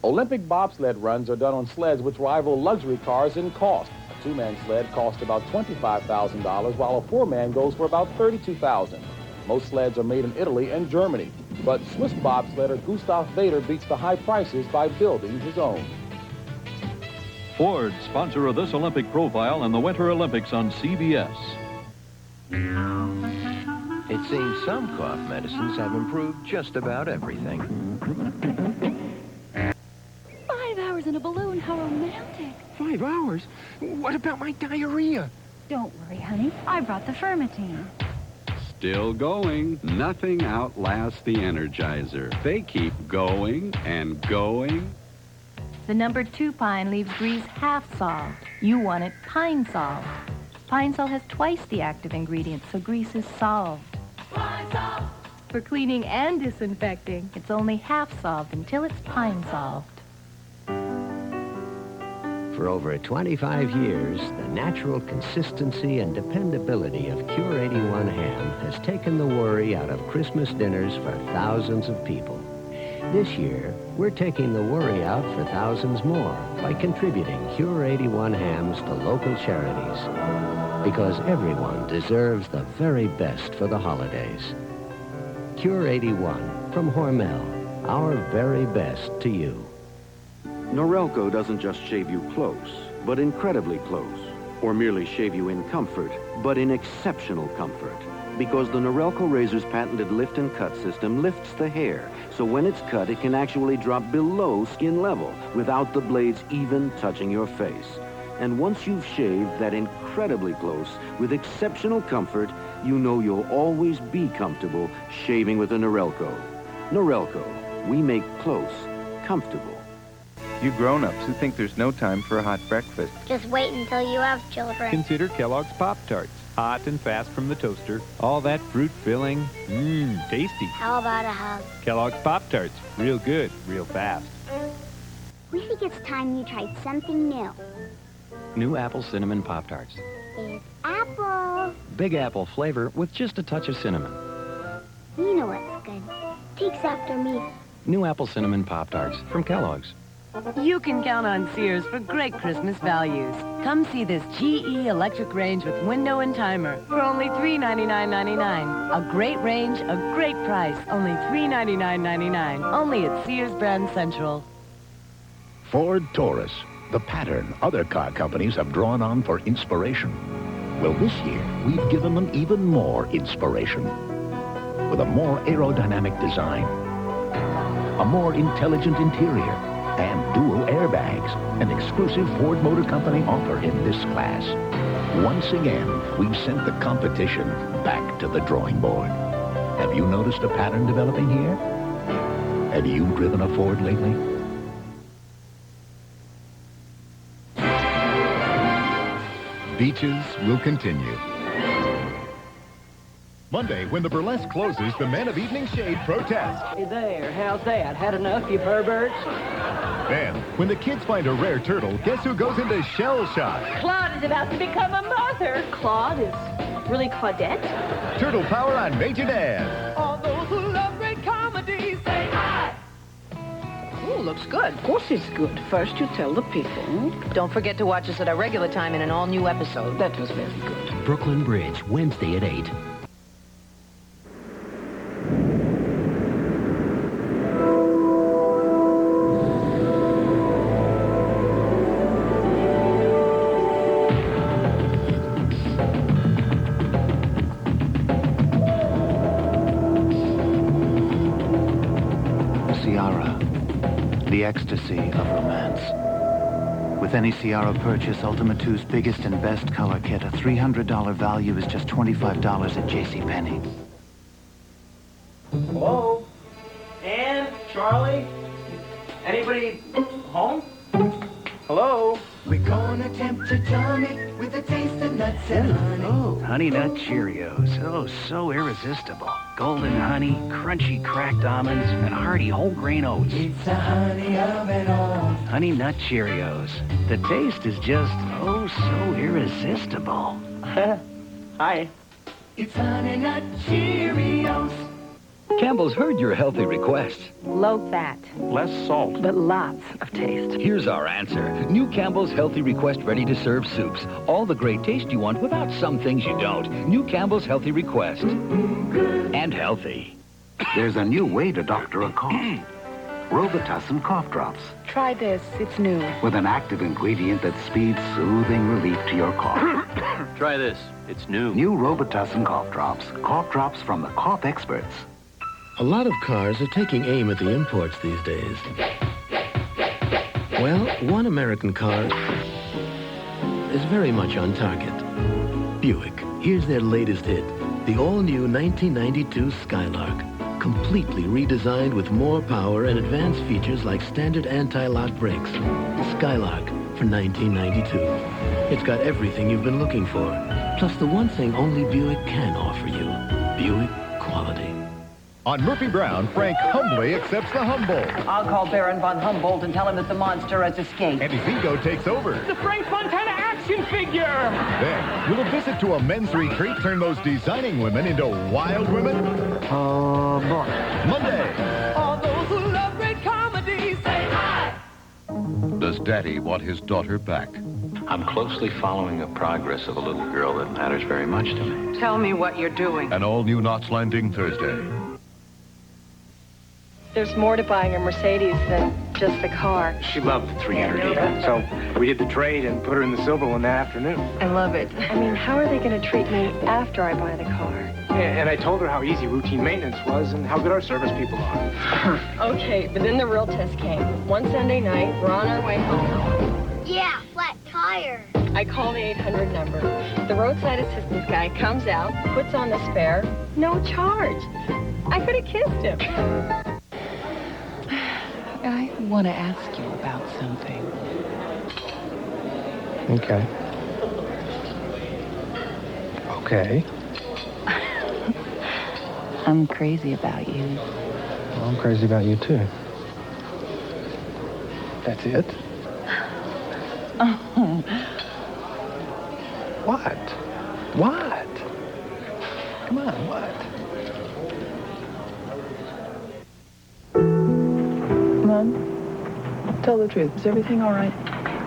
Olympic bobsled runs are done on sleds which rival luxury cars in cost. A 2-man sled costs about $25,000, while a 4-man goes for about $32,000. Most sleds are made in Italy and Germany, but Swiss bobsledder Gustav Vader beats the high prices by building his own. Ford, sponsor of this Olympic profile and the Winter Olympics on CBS. It seems some cough medicines have improved just about everything. 5 hours in a balloon, how romantic. 5 hours? What about my diarrhea? Don't worry, honey. I brought the Fermitine. Still going. Nothing outlasts the Energizer. They keep going and going. The number 2 pine leaves grease half solved. You want it pine solved. Pine Sol has twice the active ingredients, so grease is solved. Pine Sol! For cleaning and disinfecting, it's only half solved until it's pine solved. For over 25 years, the natural consistency and dependability of Cure 81 ham has taken the worry out of Christmas dinners for thousands of people. This year, we're taking the worry out for thousands more by contributing Cure 81 hams to local charities. Because everyone deserves the very best for the holidays. Cure 81 from Hormel, our very best to you. Norelco doesn't just shave you close, but incredibly close. Or merely shave you in comfort, but in exceptional comfort. Because the Norelco razor's patented lift and cut system lifts the hair, so when it's cut, it can actually drop below skin level without the blades even touching your face. And once you've shaved that incredibly close with exceptional comfort, you know you'll always be comfortable shaving with a Norelco. Norelco, we make close comfortable. You grown-ups who think there's no time for a hot breakfast. Just wait until you have children. Consider Kellogg's Pop-Tarts. Hot and fast from the toaster. All that fruit filling. Tasty. How about a hug? Kellogg's Pop-Tarts. Real good, real fast. We think it's time you tried something new. New apple cinnamon Pop-Tarts. It's apple. Big apple flavor with just a touch of cinnamon. You know what's good. Takes after me. New apple cinnamon Pop-Tarts from Kellogg's. You can count on Sears for great Christmas values. Come see this GE electric range with window and timer for only $399.99. A great range, a great price. Only $399.99. Only at Sears Brand Central. Ford Taurus, the pattern other car companies have drawn on for inspiration. Well, this year, we've given them even more inspiration. With a more aerodynamic design, a more intelligent interior, and dual airbags, an exclusive Ford Motor Company offer in this class. Once again, we've sent the competition back to the drawing board. Have you noticed a pattern developing here? Have you driven a Ford lately? Beaches will continue. Monday, when the burlesque closes, the men of Evening Shade protest. Hey there, how's that? Had enough, you perverts? Then, when the kids find a rare turtle, guess who goes into shell shock? Claude is about to become a mother. Claude is really Claudette? Turtle Power on Major Dad. All those who love great comedies, say hi. Ooh, looks good. Of course it's good. First you tell the people. Don't forget to watch us at our regular time in an all-new episode. That was very good. Brooklyn Bridge, Wednesday at 8. The ecstasy of romance. With any Ciara purchase, Ultima 2's biggest and best color kit, a $300 value is just $25 at JCPenney. Hello? Ann? Charlie? Anybody home? Hello? We're gonna tempt your tummy with a taste of nuts and honey. Oh, Honey Nut Cheerios. Oh, so irresistible. Golden honey, crunchy cracked almonds, and hearty whole grain oats. It's the honey of it all. Honey Nut Cheerios. The taste is just, oh, so irresistible. Hi. It's Honey Nut Cheerios. Campbell's heard your healthy requests. Low fat. Less salt. But lots of taste. Here's our answer. New Campbell's Healthy Request ready-to-serve soups. All the great taste you want without some things you don't. New Campbell's Healthy Request. And healthy. There's a new way to doctor a cough. Robitussin cough drops. Try this. It's new. With an active ingredient that speeds soothing relief to your cough. Try this. It's new. New Robitussin cough drops. Cough drops from the cough experts. A lot of cars are taking aim at the imports these days. Well, one American car is very much on target. Buick. Here's their latest hit, the all-new 1992 Skylark. Completely redesigned with more power and advanced features like standard anti-lock brakes. Skylark for 1992. It's got everything you've been looking for, plus the one thing only Buick can offer you. Buick quality. On Murphy Brown, Frank humbly accepts the Humboldt. I'll call Baron von Humboldt and tell him that the monster has escaped. And his ego takes over. The Frank Fontana action figure! Then, will a visit to a men's retreat turn those designing women into wild women? Oh, boy. Monday. All those who love great comedies, say hi! Does Daddy want his daughter back? I'm closely following the progress of a little girl that matters very much to me. Tell me what you're doing. An all-new Knots Landing Thursday. There's more to buying a Mercedes than just the car. She loved the 300 so we did the trade and put her in the silver one that afternoon. I love it. I mean, how are they going to treat me after I buy the car? And I told her how easy routine maintenance was and how good our service people are. Okay, but then the real test came. One Sunday night, we're on our way home. Yeah, flat tire. I call the 800 number. The roadside assistance guy comes out, puts on the spare, no charge. I could have kissed him. I want to ask you about something. Okay. Okay. I'm crazy about you. Well, I'm crazy about you, too. That's it? Oh. What? What? Come on, what? Mom, tell the truth. Is everything all right?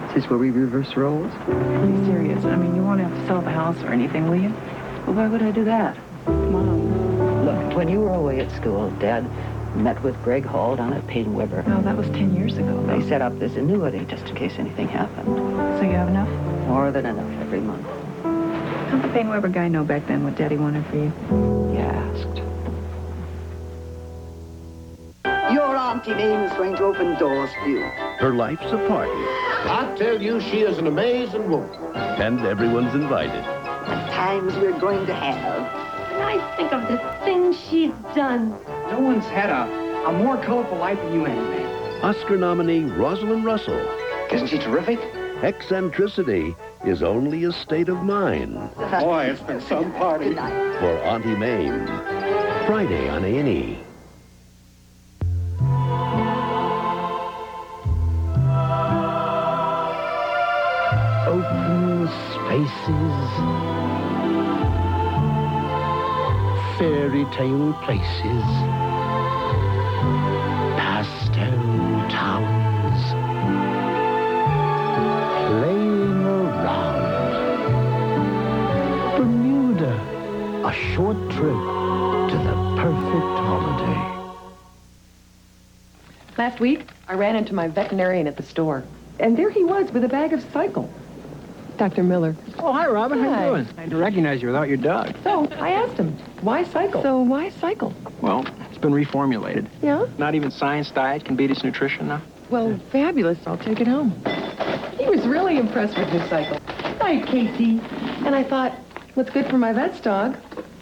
Is this where we reverse roles? Be serious. I mean, you won't have to sell the house or anything, will you? Well, why would I do that? Mom. Look, when you were away at school, Dad met with Greg Hall down at Payne Weber. No, that was 10 years ago. They set up this annuity just in case anything happened. So you have enough? More than enough every month. How'd the Payne Weber guy know back then what Daddy wanted for you? You asked. Your Auntie Mame is going to open doors for you. Her life's a party. I tell you, she is an amazing woman. And everyone's invited. The times we're going to have. When I think of the things she's done. No one's had a more colorful life than you, man. Oscar nominee Rosalind Russell. Isn't she terrific? Eccentricity is only a state of mind. Boy, it's been some party. For Auntie Mame. Friday on A&E. Open spaces, fairy tale places, pastel towns, playing around. Bermuda, a short trip to the perfect holiday. Last week, I ran into my veterinarian at the store, and there he was with a bag of cycle. Dr. Miller. Oh, hi, Robin. How Hi. you doing? I didn't recognize you without your dog. So, I asked him, why cycle? So, why cycle? Well, it's been reformulated. Yeah? Not even science diet can beat its nutrition now. Well, fabulous. I'll take it home. He was really impressed with his cycle. Hi, Casey. And I thought, what's good for my vet's dog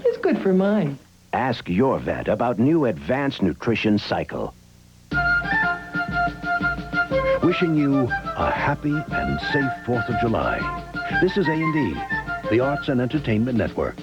is good for mine. Ask your vet about new advanced nutrition cycle. Wishing you a happy and safe 4th of July. This is A&E, the Arts and Entertainment Network.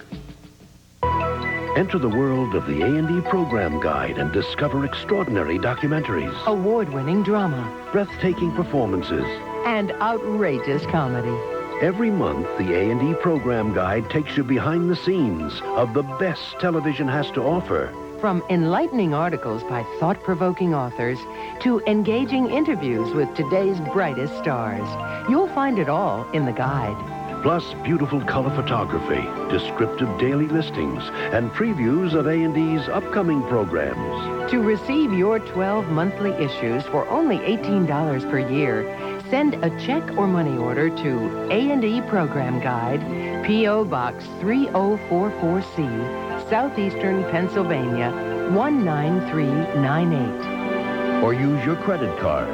Enter the world of the A&E Program Guide and discover extraordinary documentaries, Award-winning drama, breathtaking performances. and outrageous comedy. Every month, the A&E Program Guide takes you behind the scenes of the best television has to offer. From enlightening articles by thought-provoking authors to engaging interviews with today's brightest stars. You'll find it all in the guide. Plus beautiful color photography, descriptive daily listings, and previews of A&E's upcoming programs. To receive your 12 monthly issues for only $18 per year, send a check or money order to A&E Program Guide, P.O. Box 3044C, Southeastern Pennsylvania, 19398. Or use your credit card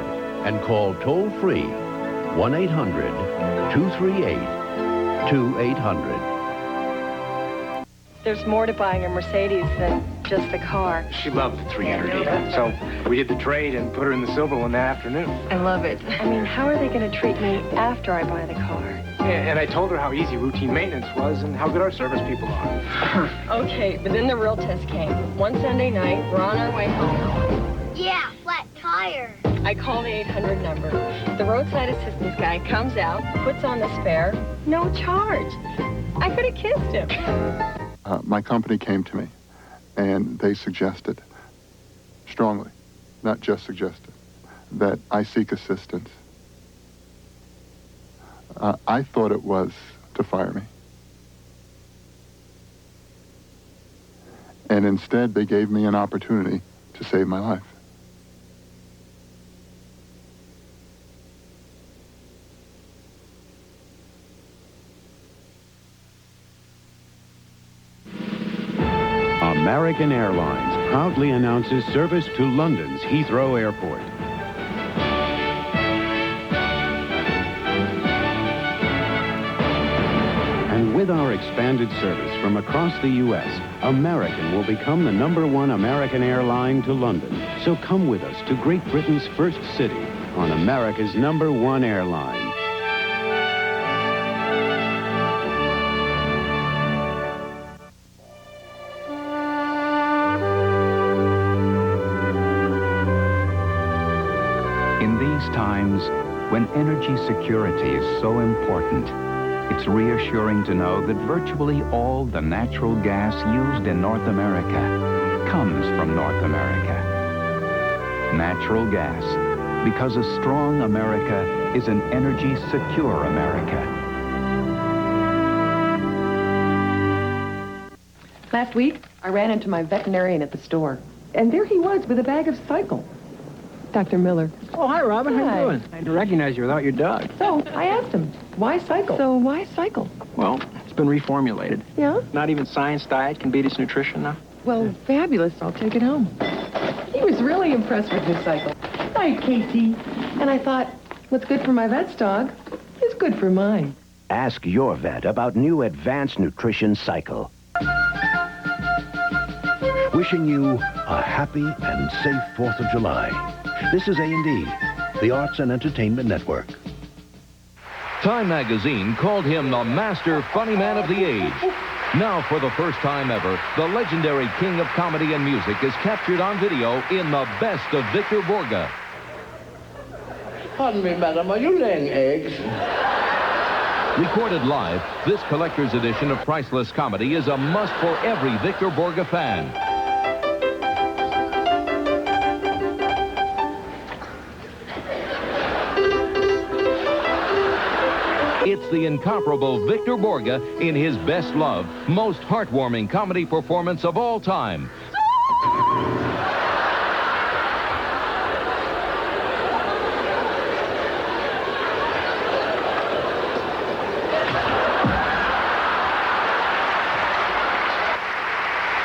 and call toll-free 1-800-238-2800. There's more to buying a Mercedes than just the car. She loved the 300. So we did the trade and put her in the silver one that afternoon. I love it. I mean, how are they going to treat me after I buy the car? And I told her how easy routine maintenance was and how good our service people are. Okay, but then the real test came. One Sunday night, we're on our way home. Yeah, flat tire. I call the 800 number. The roadside assistance guy comes out, puts on the spare, no charge. I could have kissed him. My company came to me, and they suggested, strongly, not just suggested, that I seek assistance. I thought it was to fire me. And instead, they gave me an opportunity to save my life. American Airlines proudly announces service to London's Heathrow Airport. And with our expanded service from across the U.S., American will become the #1 American airline to London. So come with us to Great Britain's first city on America's #1 airline. In these times, when energy security is so important, it's reassuring to know that virtually all the natural gas used in North America comes from North America. Natural gas, because a strong America is an energy-secure America. Last week, I ran into my veterinarian at the store, and there he was with a bag of cycle. Dr. Miller. Oh, hi, Robin. How Hi. you doing? I had to recognize you without your dog. So, I asked him, why cycle? So, why cycle? Well, it's been reformulated. Yeah? Not even science diet can beat its nutrition now. Well, fabulous. I'll take it home. He was really impressed with this cycle. Hi, Casey. And I thought, what's good for my vet's dog is good for mine. Ask your vet about new Advanced Nutrition Cycle. Wishing you a happy and safe 4th of July. This is A&E, the Arts and Entertainment Network. Time magazine called him the master funny man of the age. Now, for the first time ever, the legendary king of comedy and music is captured on video in the best of Victor Borge. Pardon me, madam, are you laying eggs? Recorded live, this collector's edition of Priceless Comedy is a must for every Victor Borge fan. It's the incomparable Victor Borge in his best love, most heartwarming comedy performance of all time.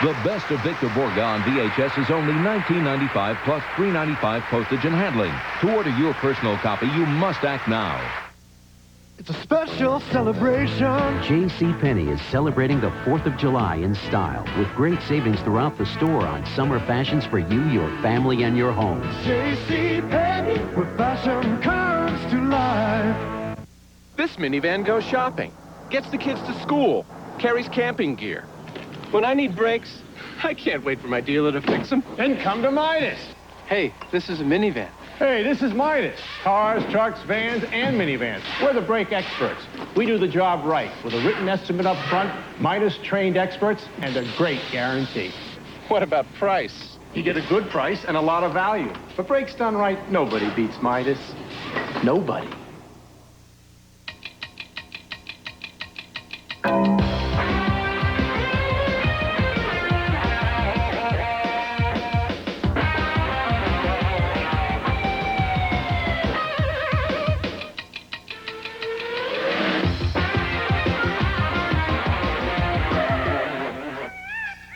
The best of Victor Borge on VHS is only $19.95 plus $3.95 postage and handling. To order your personal copy, you must act now. It's a special celebration. JCPenney is celebrating the 4th of July in style with great savings throughout the store on summer fashions for you, your family, and your home. JCPenney, where fashion comes to life. This minivan goes shopping, gets the kids to school, carries camping gear. When I need brakes, I can't wait for my dealer to fix them. Then come to Midas. Hey, this is a minivan. Hey, this is Midas. Cars, trucks, vans, and minivans. We're the brake experts. We do the job right with a written estimate up front, Midas-trained experts, and a great guarantee. What about price? You get a good price and a lot of value. But brakes done right, nobody beats Midas. Nobody.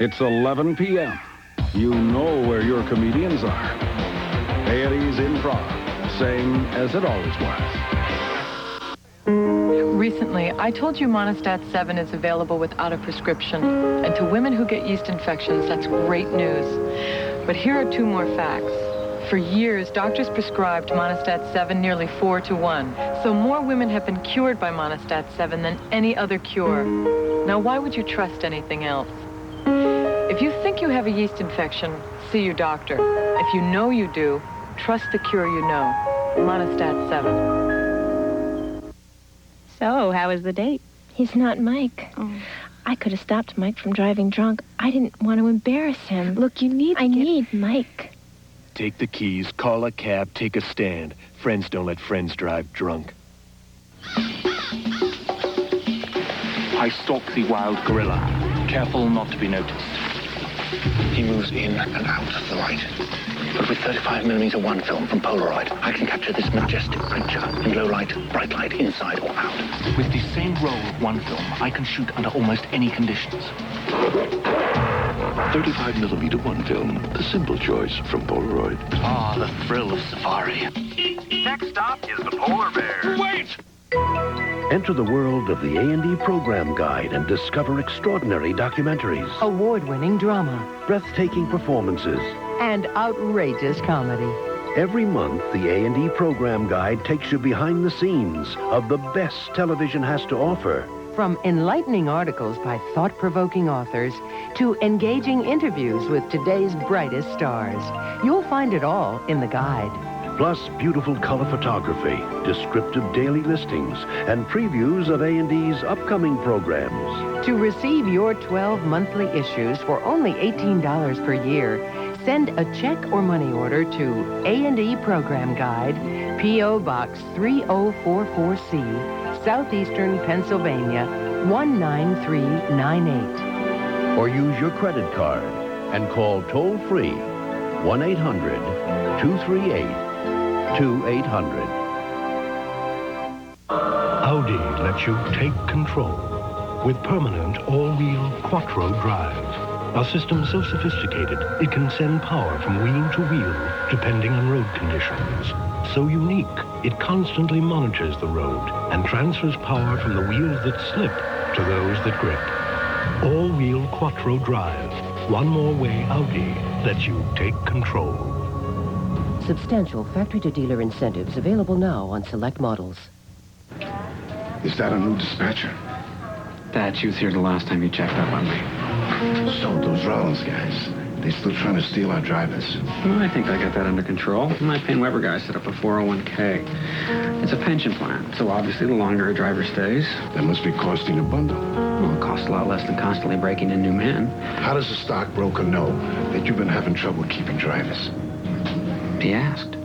It's 11 p.m. You know where your comedians are. A&E's Improv, same as it always was. Recently, I told you Monistat 7 is available without a prescription. And to women who get yeast infections, that's great news. But here are 2 more facts. For years, doctors prescribed Monistat 7 nearly 4 to 1. So more women have been cured by Monistat 7 than any other cure. Now, why would you trust anything else? If you think you have a yeast infection, see your doctor. If you know you do, trust the cure you know. Monistat 7. So, how was the date? He's not Mike. Oh. I could have stopped Mike from driving drunk. I didn't want to embarrass him. Look, you need to need Mike. Take the keys, call a cab, take a stand. Friends don't let friends drive drunk. I stalk the wild gorilla, careful not to be noticed. He moves in and out of the light. But with 35mm 1 film from Polaroid, I can capture this majestic creature in low light, bright light, inside or out. With the same roll of 1 film, I can shoot under almost any conditions. 35mm 1 film, the simple choice from Polaroid. Ah, the thrill of safari. Next stop is the polar bear. Wait! Enter the world of the A&E Program Guide and discover extraordinary documentaries, award-winning drama, breathtaking performances, and outrageous comedy. Every month, the A&E Program Guide takes you behind the scenes of the best television has to offer. From enlightening articles by thought-provoking authors to engaging interviews with today's brightest stars. You'll find it all in the guide. Plus beautiful color photography, descriptive daily listings, and previews of A&E's upcoming programs. To receive your 12 monthly issues for only $18 per year, send a check or money order to A&E Program Guide, P.O. Box 3044C, Southeastern Pennsylvania, 19398. Or use your credit card and call toll-free 1-800-238-2800. Audi lets you take control with permanent all-wheel quattro drive. A system so sophisticated, it can send power from wheel to wheel, depending on road conditions. So unique, it constantly monitors the road and transfers power from the wheels that slip to those that grip. All-wheel quattro drive. One more way Audi lets you take control. Substantial factory-to-dealer incentives available now on select models. Is that a new dispatcher? Dad, she was here the last time you checked up on me. So those Rollins guys, they still trying to steal our drivers? Well, I think I got that under control. My Payne Weber guy set up a 401k. It's a pension plan, so obviously the longer a driver stays... That must be costing a bundle. Well, it costs a lot less than constantly breaking in new men. How does a stockbroker know that you've been having trouble keeping drivers? He asked.